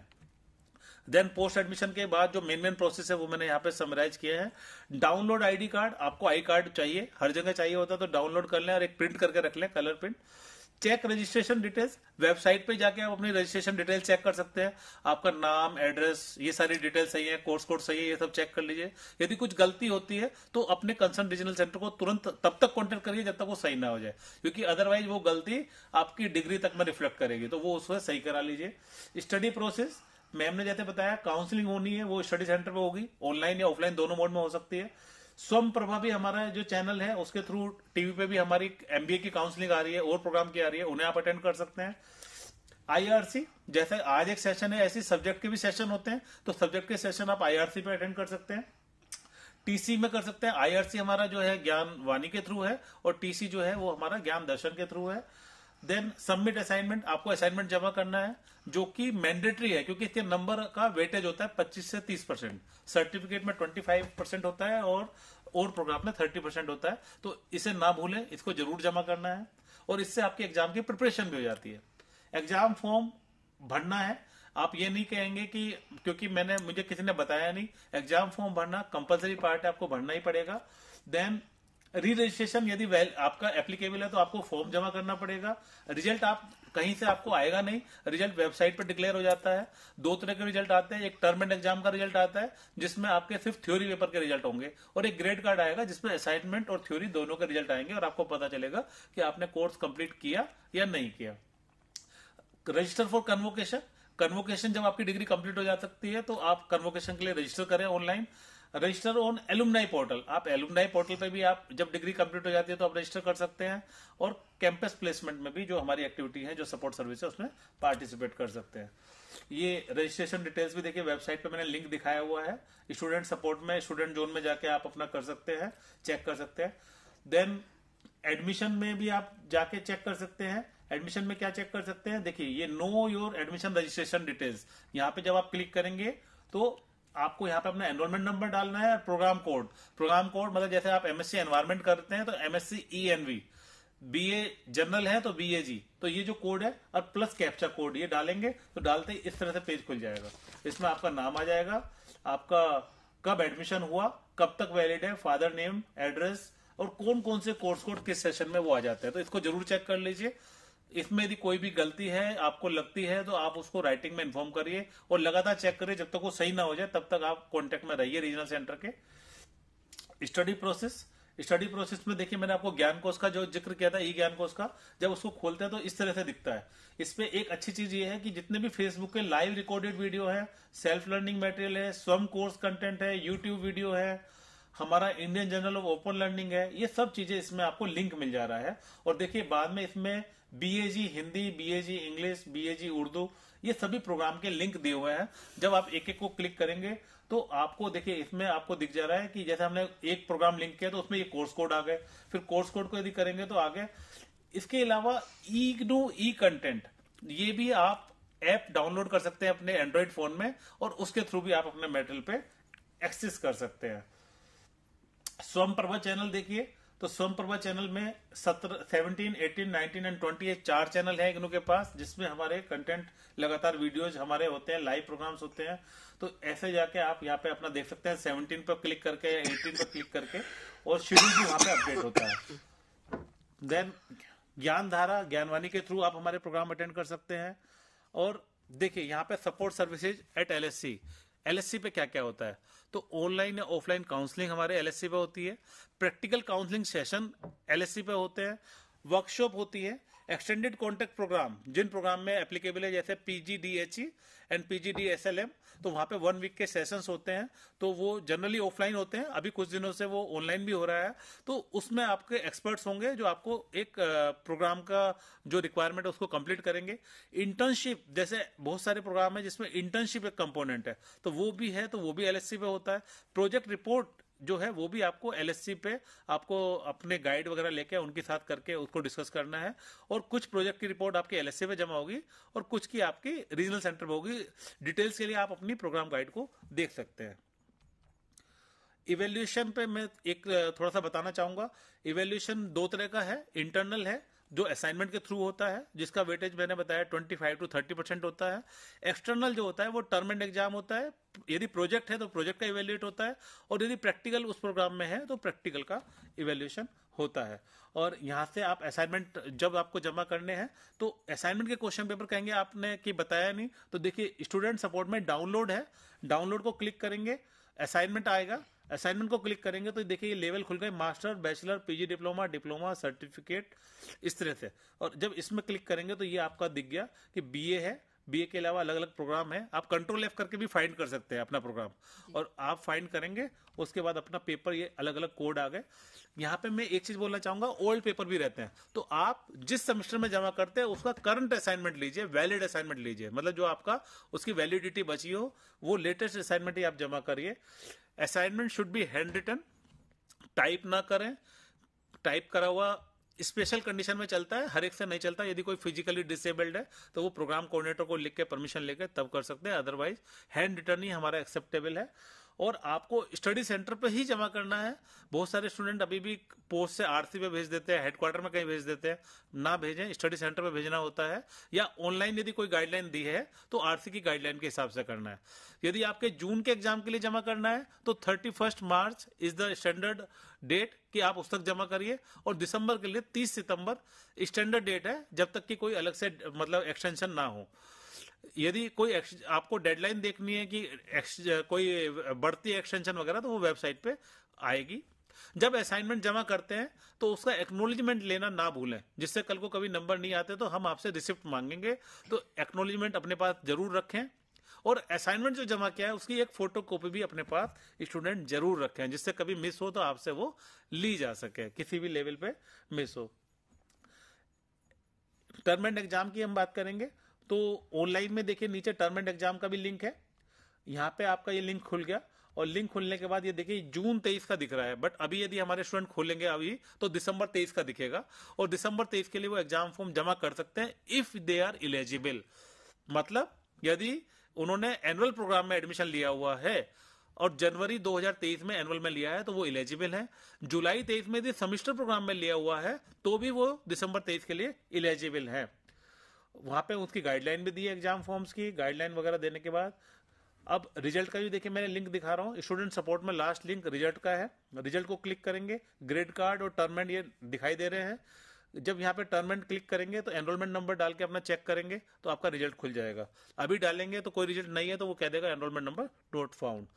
देन पोस्ट एडमिशन के बाद जो मेन प्रोसेस है वो मैंने यहाँ पे समराइज किया है। डाउनलोड आईडी कार्ड, आपको आई कार्ड चाहिए, हर जगह चाहिए होता है, तो डाउनलोड कर लें और एक प्रिंट करके रख लें, colour print. Check registration details, website पे जाके आप अपनी रजिस्ट्रेशन डिटेल चेक कर सकते हैं, आपका नाम, एड्रेस, ये सारी डिटेल सही है, कोर्स कोड सही है, ये सब चेक कर लीजिए। यदि कुछ गलती होती है तो अपने कंसर्न रीजनल सेंटर को तुरंत तब तक कांटेक्ट करिए जब तक वो सही ना हो जाए, क्योंकि अदरवाइज वो गलती आपकी डिग्री तक में रिफ्लेक्ट करेगी, तो वो उसको सही करा लीजिए। स्टडी प्रोसेस, मैम ने जैसे बताया काउंसलिंग होनी है वो स्टडी सेंटर पे होगी, ऑनलाइन या ऑफलाइन दोनों मोड में हो सकती है। स्वयं प्रभा भी हमारा जो चैनल है उसके थ्रू टीवी पे भी हमारी एमबीए की काउंसलिंग आ रही है और प्रोग्राम की आ रही है, उन्हें आप अटेंड कर सकते हैं। आईआरसी, जैसे आज एक सेशन है, ऐसे सब्जेक्ट के भी सेशन होते हैं, तो सब्जेक्ट के सेशन आप आईआरसी पे अटेंड कर सकते हैं। टीसी में कर सकते हैं, आईआरसी हमारा जो है ज्ञान वाणी के थ्रू है, और टीसी जो है वो हमारा ज्ञान दर्शन के थ्रू है। देन सबमिट असाइनमेंट, आपको असाइनमेंट जमा करना है जो कि मैंडेटरी है, क्योंकि इसके नंबर का वेटेज होता है 25 से 30%, सर्टिफिकेट में 25% होता है और प्रोग्राम में 30% होता है। तो इसे ना भूलें, इसको जरूर जमा करना है, और इससे आपके एग्जाम की प्रिपरेशन भी हो जाती है। एग्जाम फॉर्म भरना है, आप ये नहीं कहेंगे कि क्योंकि मुझे किसी ने बताया नहीं, एग्जाम फॉर्म भरना कंपलसरी पार्ट है, आपको भरना ही पड़ेगा। देन री रजिस्ट्रेशन, यदि आपका एप्लीकेबल है तो आपको फॉर्म जमा करना पड़ेगा। रिजल्ट आप कहीं से आपको आएगा नहीं, रिजल्ट वेबसाइट पर डिक्लेयर हो जाता है। 2 तरह के रिजल्ट आते हैं, एक टर्म एंड एग्जाम का रिजल्ट आता है जिसमें आपके सिर्फ थ्योरी पेपर के रिजल्ट होंगे, और एक ग्रेड कार्ड आएगा जिसमें असाइनमेंट और थ्योरी दोनों के रिजल्ट आएंगे, और आपको पता चलेगा कि आपने कोर्स कंप्लीट किया या नहीं किया। रजिस्टर फॉर कन्वोकेशन, कन्वोकेशन जब आपकी डिग्री कंप्लीट हो जा सकती है तो आप कन्वोकेशन के लिए रजिस्टर करें online. Register on alumni portal, आप एलुमनाई पोर्टल पे भी आप जब डिग्री कंप्लीट हो जाती है तो आप रजिस्टर कर सकते हैं, और कैंपस प्लेसमेंट में भी जो हमारी एक्टिविटी है, जो सपोर्ट सर्विस है, उसमें पार्टिसिपेट कर सकते हैं। ये रजिस्ट्रेशन डिटेल्स भी देखिए वेबसाइट पे मैंने लिंक दिखाया हुआ है। स्टूडेंट सपोर्ट में, स्टूडेंट जोन में जाके आप अपना कर सकते हैं, चेक कर सकते हैं। देन एडमिशन में भी आप जाके चेक कर सकते हैं। एडमिशन में क्या चेक कर सकते हैं, देखिए ये know your admission registration details, यहाँ पे जब आप क्लिक करेंगे तो आपको यहाँ पे अपना एनरोलमेंट नंबर डालना है, प्रोग्राम कोड मतलब जैसे आप एमएससी एनवायरमेंट करते हैं तो एमएससी ENV, बीए जनरल है तो BAG, तो ये जो कोड है और प्लस कैप्चा कोड ये डालेंगे तो डालते ही इस तरह से पेज खुल जाएगा। इसमें आपका नाम आ जाएगा, आपका कब एडमिशन हुआ, कब तक वैलिड है, फादर नेम, एड्रेस, और कौन कौन से कोर्स कोड किस सेशन में वो आ जाते हैं। तो इसको जरूर चेक कर लीजिए। इसमें यदि कोई भी गलती है आपको लगती है तो आप उसको राइटिंग में इन्फॉर्म करिए, और लगातार चेक करिए, जब तक वो सही ना हो जाए तब तक आप कांटेक्ट में रहिए रीजनल सेंटर के। स्टडी प्रोसेस में देखिए मैंने आपको ज्ञान कोश का जो जिक्र किया था, ई ज्ञान कोश का, जब उसको खोलते हैं तो इस तरह से दिखता है। इसमें एक अच्छी चीज ये है कि जितने भी फेसबुक के लाइव रिकॉर्डेड वीडियो है, सेल्फ लर्निंग मटेरियल है, स्वयं कोर्स कंटेंट है, यूट्यूब वीडियो है, हमारा Indian journal of open learning है, ये सब चीजें इसमें आपको लिंक मिल जा रहा है। और देखिए बाद में इसमें BAG Hindi, BAG English, BAG Urdu, ये सभी प्रोग्राम के लिंक दिए हुए हैं। जब आप एक एक को क्लिक करेंगे तो आपको देखिए इसमें आपको दिख जा रहा है कि जैसे हमने एक प्रोग्राम लिंक किया तो उसमें ये कोर्स कोड आ गए, फिर कोर्स कोड को यदि करेंगे तो आगे। इसके अलावा इग्नू ई कंटेंट, ये भी आप ऐप डाउनलोड कर सकते हैं अपने एंड्रॉइड फोन में, और उसके थ्रू भी आप अपने मेटेरियल पे एक्सेस कर सकते हैं। स्वयंप्रभा चैनल देखिए, तो स्वयंप्रभा चैनल में 17, 17, 18, 19 एंड 20 ये 4 चैनल है इग्नू के पास, जिसमें हमारे कंटेंट लगातार वीडियोज हमारे होते हैं, लाइव प्रोग्राम्स होते हैं। तो ऐसे जाके आप यहाँ पे अपना देख सकते हैं, 17 पर क्लिक करके, 18 पर क्लिक करके, और शेड्यूल भी वहां पे अपडेट होता है। देन ज्ञान धारा, ज्ञानवाणी के थ्रू आप हमारे प्रोग्राम अटेंड कर सकते हैं। और देखिए यहाँ पे सपोर्ट सर्विसेज एट LSC पे क्या क्या होता है, तो ऑनलाइन या ऑफलाइन काउंसलिंग हमारे LSC पे होती है, प्रैक्टिकल काउंसलिंग सेशन LSC पे होते हैं, वर्कशॉप होती है, एक्सटेंडेड कॉन्टेक्ट प्रोग्राम जिन प्रोग्राम में एप्लीकेबल है जैसे PGDHE एंड PGDSLM, तो वहां पे 1 वीक के सेशंस होते हैं, तो वो जनरली ऑफलाइन होते हैं, अभी कुछ दिनों से वो ऑनलाइन भी हो रहा है। तो उसमें आपके एक्सपर्ट्स होंगे जो आपको एक प्रोग्राम का जो रिक्वायरमेंट है उसको कंप्लीट करेंगे। इंटर्नशिप, जैसे बहुत सारे प्रोग्राम है जिसमें इंटर्नशिप एक कंपोनेंट है, तो वो भी है, तो वो भी LSC पे होता है। प्रोजेक्ट रिपोर्ट जो है वो भी आपको LSC पे आपको अपने गाइड वगैरह लेके उनके साथ करके उसको डिस्कस करना है, और कुछ प्रोजेक्ट की रिपोर्ट आपकी LSC पे जमा होगी और कुछ की आपकी रीजनल सेंटर पे होगी। डिटेल्स के लिए आप अपनी प्रोग्राम गाइड को देख सकते हैं। इवेल्यूएशन पे मैं एक थोड़ा सा बताना चाहूंगा। इवेल्यूएशन 2 तरह का है, इंटरनल है जो असाइनमेंट के थ्रू होता है, जिसका वेटेज मैंने बताया 25 to 30% होता है। एक्सटर्नल जो होता है वो टर्म एंड एग्जाम होता है, यदि प्रोजेक्ट है तो प्रोजेक्ट का इवेल्यूएट होता है, और यदि प्रैक्टिकल उस प्रोग्राम में है तो प्रैक्टिकल का इवेल्यूएशन होता है। और यहाँ से आप असाइनमेंट जब आपको जमा करने हैं तो असाइनमेंट के क्वेश्चन पेपर कहेंगे आपने कि बताया नहीं, तो देखिए स्टूडेंट सपोर्ट में डाउनलोड है, डाउनलोड को क्लिक करेंगे, असाइनमेंट आएगा, असाइनमेंट को क्लिक करेंगे तो देखिए ये लेवल खुल गए, master, bachelor, PG diploma, diploma, certificate, इस तरह से। और जब इसमें क्लिक करेंगे तो ये आपका दिख गया कि BA है, बीए के अलावा अलग अलग प्रोग्राम है, आप कंट्रोल F करके भी फाइंड कर सकते हैं अपना प्रोग्राम, और आप फाइंड करेंगे उसके बाद अपना पेपर, ये अलग अलग कोड आ गए। यहाँ पे मैं एक चीज बोलना चाहूंगा, ओल्ड पेपर भी रहते हैं, तो आप जिस सेमेस्टर में जमा करते हैं उसका करंट असाइनमेंट लीजिए, वैलिड असाइनमेंट लीजिए, मतलब जो आपका उसकी वैलिडिटी बची हो वो लेटेस्ट असाइनमेंट ही आप जमा करिए। Assignment should be handwritten, type ना करें, टाइप करा हुआ स्पेशल कंडीशन में चलता है, हर एक से नहीं चलता। यदि कोई फिजिकली डिसेबल्ड है तो वो प्रोग्राम कोऑर्डिनेटर को लिख के परमिशन लेके तब कर सकते हैं, अदरवाइज हैंड रिटर्न ही हमारा एक्सेप्टेबल है। और आपको स्टडी सेंटर पे ही जमा करना है। बहुत सारे स्टूडेंट अभी भी पोस्ट से आरसी पे भेज देते हैं, हेडक्वार्टर में कहीं भेज देते हैं, ना भेजें, स्टडी सेंटर पे भेजना होता है। या ऑनलाइन यदि कोई गाइडलाइन दी है तो आरसी की गाइडलाइन के हिसाब से करना है। यदि आपके जून के एग्जाम के लिए जमा करना है तो 31 मार्च इज द स्टैंडर्ड डेट कि आप उस तक जमा करिए, और दिसंबर के लिए 30 सितंबर स्टैंडर्ड डेट है, जब तक कि कोई अलग से मतलब एक्सटेंशन ना हो। यदि कोई आपको डेडलाइन देखनी है कि कोई बढ़ती एक्सटेंशन वगैरह, तो वो वेबसाइट पे आएगी। जब असाइनमेंट जमा करते हैं तो उसका एक्नोलेजमेंट लेना ना भूलें, जिससे कल को कभी नंबर नहीं आते तो हम आपसे रिसिप्ट मांगेंगे, तो एक्नोलेजमेंट अपने पास जरूर रखें। और असाइनमेंट जो जमा किया है उसकी एक फोटो कॉपी भी अपने पास स्टूडेंट जरूर रखें, जिससे कभी मिस हो तो आपसे वो ली जा सके, किसी भी लेवल पे मिस हो। टर्म एंड एग्जाम की हम बात करेंगे तो ऑनलाइन में देखिए नीचे टर्म एंड एग्जाम का भी लिंक है, यहाँ पे आपका ये लिंक खुल गया, और लिंक खुलने के बाद ये देखिए जून 23 का दिख रहा है, बट अभी यदि हमारे स्टूडेंट खोलेंगे अभी तो दिसंबर 23 का दिखेगा, और दिसंबर 23 के लिए वो एग्जाम फॉर्म जमा कर सकते हैं इफ दे आर एलिजिबल। मतलब यदि उन्होंने एनुअल प्रोग्राम में एडमिशन लिया हुआ है और जनवरी 2023 में एनुअल में लिया है तो वो एलिजिबल है। जुलाई 23 में यदि सेमेस्टर प्रोग्राम में लिया हुआ है तो भी वो दिसंबर 23 के लिए एलिजिबल है। वहां पे उसकी गाइडलाइन भी दी है, एग्जाम फॉर्म्स की गाइडलाइन वगैरह देने के बाद अब रिजल्ट का भी देखिए मैंने लिंक दिखा रहा हूँ, स्टूडेंट सपोर्ट में लास्ट लिंक रिजल्ट का है। रिजल्ट को क्लिक करेंगे, ग्रेड कार्ड और टर्म एंड ये दिखाई दे रहे हैं। जब यहाँ पे टर्म एंड क्लिक करेंगे तो एनरोलमेंट नंबर डाल के अपना चेक करेंगे तो आपका रिजल्ट खुल जाएगा। अभी डालेंगे तो कोई रिजल्ट नहीं है तो वो कह देगा एनरोलमेंट नंबर नॉट फाउंड।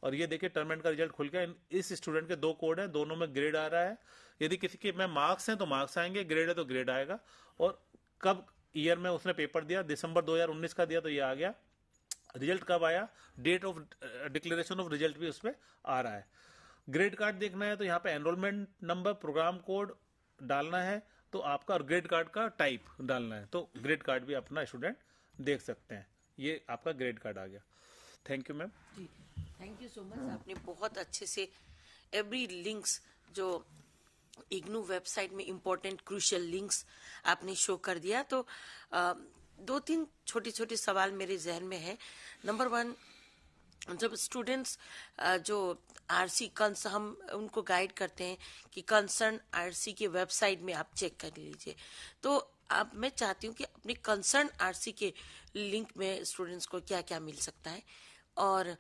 और ये देखिए टर्म एंड का रिजल्ट खुल गया। इस स्टूडेंट के 2 कोड हैं, दोनों में ग्रेड आ रहा है। यदि किसी के में मार्क्स हैं तो मार्क्स आएंगे, ग्रेड है तो ग्रेड आएगा। और कब ईयर में उसने पेपर दिया, दिसंबर 2019 का दिया तो ये आ गया। रिजल्ट कब आया, date of declaration of result भी उस पर आ रहा है। ग्रेड कार्ड देखना है तो यहाँ पे एनरोलमेंट नंबर, प्रोग्राम कोड डालना है तो आपका, और ग्रेड कार्ड का टाइप डालना है तो ग्रेड कार्ड भी अपना स्टूडेंट देख सकते हैं। ये आपका ग्रेड कार्ड आ गया। Thank you ma'am.
जी थैंक यू सो मच। आपने बहुत अच्छे से एवरी लिंक्स जो इग्नू वेबसाइट में इम्पोर्टेंट क्रूशियल लिंक्स आपने शो कर दिया। तो 2-3 छोटे सवाल मेरे जहन में है। नंबर 1, जब स्टूडेंट्स जो आरसी हम उनको गाइड करते हैं कि कंसर्न आरसी के वेबसाइट में आप चेक कर लीजिए, तो अब मैं चाहती हूँ कि अपने कंसर्न आरसी के लिंक में स्टूडेंट्स को क्या क्या मिल सकता है। और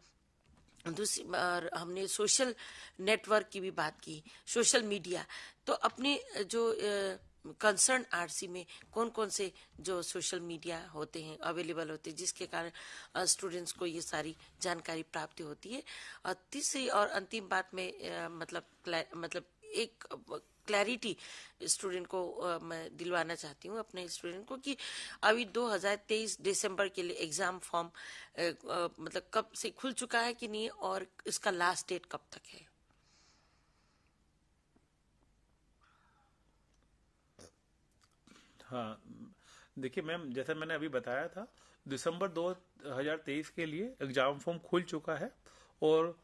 दूसरी बार हमने सोशल नेटवर्क की भी बात की, सोशल मीडिया, तो अपने जो कंसर्न आरसी में कौन कौन से जो सोशल मीडिया होते हैं, अवेलेबल होते हैं, जिसके कारण स्टूडेंट्स को ये सारी जानकारी प्राप्त होती है। और तीसरी और अंतिम बात में मतलब एक क्लैरिटी स्टूडेंट को मैं दिलवाना चाहती हूँ अपने स्टूडेंट को कि अभी 2023 दिसंबर के लिए एग्जाम फॉर्म मतलब कब से खुल चुका है कि नहीं, और इसका लास्ट डेट कब तक है।
हाँ देखिए मैम, जैसा मैंने अभी बताया था, दिसंबर 2023 के लिए एग्जाम फॉर्म खुल चुका है और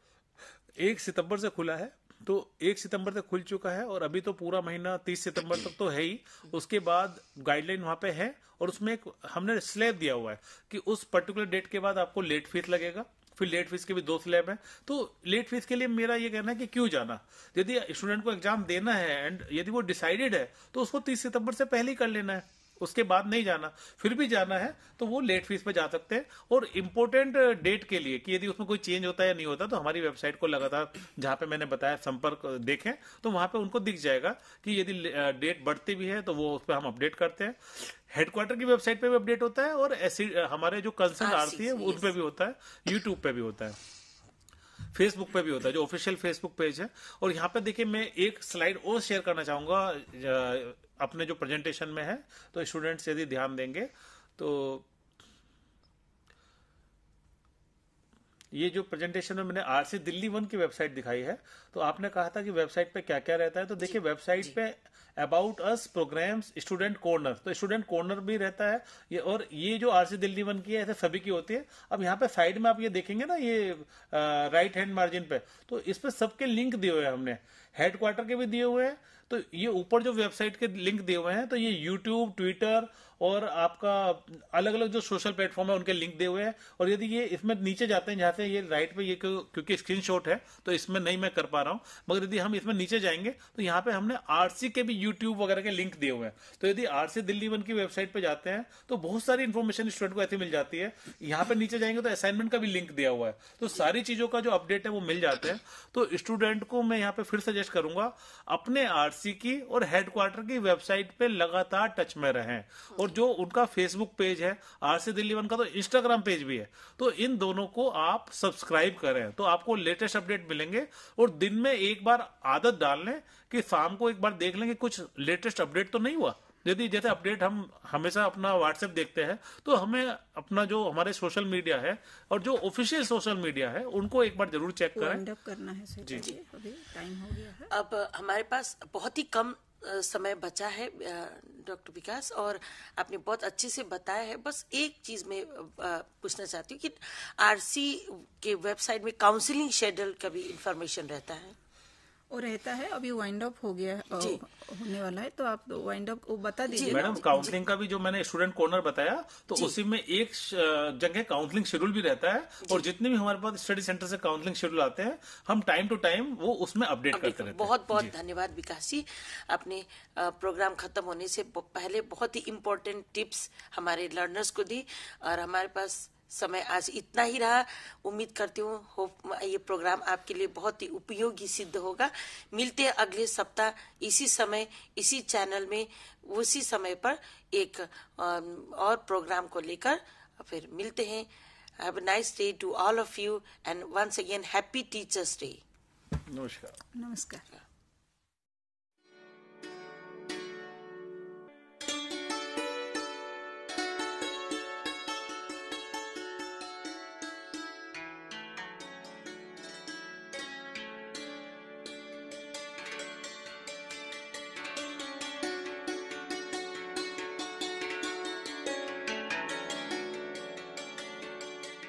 1 सितंबर से खुला है, तो 1 सितंबर तक खुल चुका है और अभी तो पूरा महीना 30 सितंबर तक तो है ही। उसके बाद गाइडलाइन वहां पे है और उसमें एक हमने स्लैब दिया हुआ है कि उस पर्टिकुलर डेट के बाद आपको लेट फीस लगेगा। फिर लेट फीस के भी 2 स्लैब है। तो लेट फीस के लिए मेरा ये कहना है कि क्यों जाना, यदि स्टूडेंट को एग्जाम देना है एंड यदि वो डिसाइडेड है तो उसको 30 सितंबर से पहले ही कर लेना है, उसके बाद नहीं जाना। फिर भी जाना है तो वो लेट फीस पे जा सकते हैं। और इम्पोर्टेंट डेट के लिए कि यदि उसमें कोई चेंज होता है या नहीं होता, तो हमारी वेबसाइट को लगातार जहां पे मैंने बताया संपर्क देखें तो वहां पे उनको दिख जाएगा कि यदि डेट बढ़ती भी है तो वो उस पर हम अपडेट करते हैं। हेडक्वार्टर की वेबसाइट पे भी अपडेट होता है और हमारे जो कंसर्न आरसी है उन पे भी होता है, यूट्यूब पे भी होता है, फेसबुक पे भी होता है, जो ऑफिशियल फेसबुक पेज है। और यहाँ पे देखिए मैं एक स्लाइड और शेयर करना चाहूंगा अपने जो प्रेजेंटेशन में है, तो स्टूडेंट्स यदि ध्यान देंगे तो ये जो प्रेजेंटेशन में मैंने आरसी दिल्ली 1 की वेबसाइट दिखाई है, तो आपने कहा था कि वेबसाइट पे क्या क्या रहता है, तो देखिए वेबसाइट पे about us, programmes, student corner, तो स्टूडेंट कॉर्नर भी रहता है ये, और ये जो आरसी दिल्ली 1 की है ऐसे सभी की होती है। अब यहाँ पे साइड में आप ये देखेंगे ना, ये राइट हैंड मार्जिन पे, तो इस पे सबके लिंक दिए हुए हैं हमने, हेडक्वार्टर के भी दिए हुए हैं। तो ये ऊपर जो वेबसाइट के लिंक दिए हुए हैं, तो ये यूट्यूब, ट्विटर और आपका अलग अलग जो सोशल प्लेटफॉर्म है उनके लिंक दिए हुए हैं। और यदि ये इसमें नीचे जाते हैं, जहां से ये राइट पे, ये क्योंकि स्क्रीनशॉट है तो इसमें नहीं मैं कर पा रहा हूं, मगर यदि हम इसमें नीचे जाएंगे तो यहाँ पे हमने आरसी के भी यूट्यूब वगैरह के लिंक दिए हुए हैं। तो यदि आरसी दिल्ली 1 की वेबसाइट पे जाते हैं तो बहुत सारी इन्फॉर्मेशन स्टूडेंट को ऐसी मिल जाती है। यहाँ पे नीचे जाएंगे तो असाइनमेंट का भी लिंक दिया हुआ है, तो सारी चीजों का जो अपडेट है वो मिल जाते हैं। तो स्टूडेंट को मैं यहाँ पे फिर सजेस्ट करूंगा, अपने आरसी की और हेडक्वार्टर की वेबसाइट पे लगातार टच में रहें। और जो उनका फेसबुक पेज है आरसी दिल्ली 1 का, तो इंस्टाग्राम पेज भी है, तो इन दोनों को आप सब्सक्राइब करें, तो आपको लेटेस्ट अपडेट मिलेंगे। और दिन में एक बार आदत डाल लें कि शाम को एक बार देख लें कि कुछ लेटेस्ट अपडेट तो नहीं हुआ। यदि जैसे अपडेट हम हमेशा अपना व्हाट्सएप देखते हैं, तो हमें अपना जो हमारे सोशल मीडिया है और जो ऑफिशियल सोशल मीडिया है उनको एक बार जरूर चेक करें।
वाइंड अप करना है सर, जी अभी टाइम हो गया है।
अब हमारे पास बहुत ही कम समय बचा है डॉक्टर विकास, और आपने बहुत अच्छे से बताया है। बस एक चीज में पूछना चाहती हूँ कि आरसी के वेबसाइट में काउंसलिंग शेड्यूल का भी इंफॉर्मेशन रहता है?
और रहता है, अभी वाइंड अप हो गया होने वाला है, तो आप वाइंड अप बता दीजिए।
मैडम काउंसलिंग का भी जो मैंने स्टूडेंट कॉर्नर बताया, तो उसी में एक जगह काउंसलिंग शेड्यूल भी रहता है, और जितने भी हमारे पास स्टडी सेंटर से काउंसलिंग शेड्यूल आते हैं हम टाइम टू टाइम वो उसमें अपडेट करते रहते हैं।
बहुत बहुत धन्यवाद विकास जी, आपने प्रोग्राम खत्म होने से पहले बहुत ही इम्पोर्टेंट टिप्स हमारे लर्नर्स को दी। और हमारे पास समय आज इतना ही रहा। उम्मीद करती हूँ होप ये प्रोग्राम आपके लिए बहुत ही उपयोगी सिद्ध होगा। मिलते हैं अगले सप्ताह इसी समय इसी चैनल में उसी समय पर एक और प्रोग्राम को लेकर फिर मिलते हैं। Have a nice day to all of you and once again happy teachers day.
नमस्कार।
नमस्कार।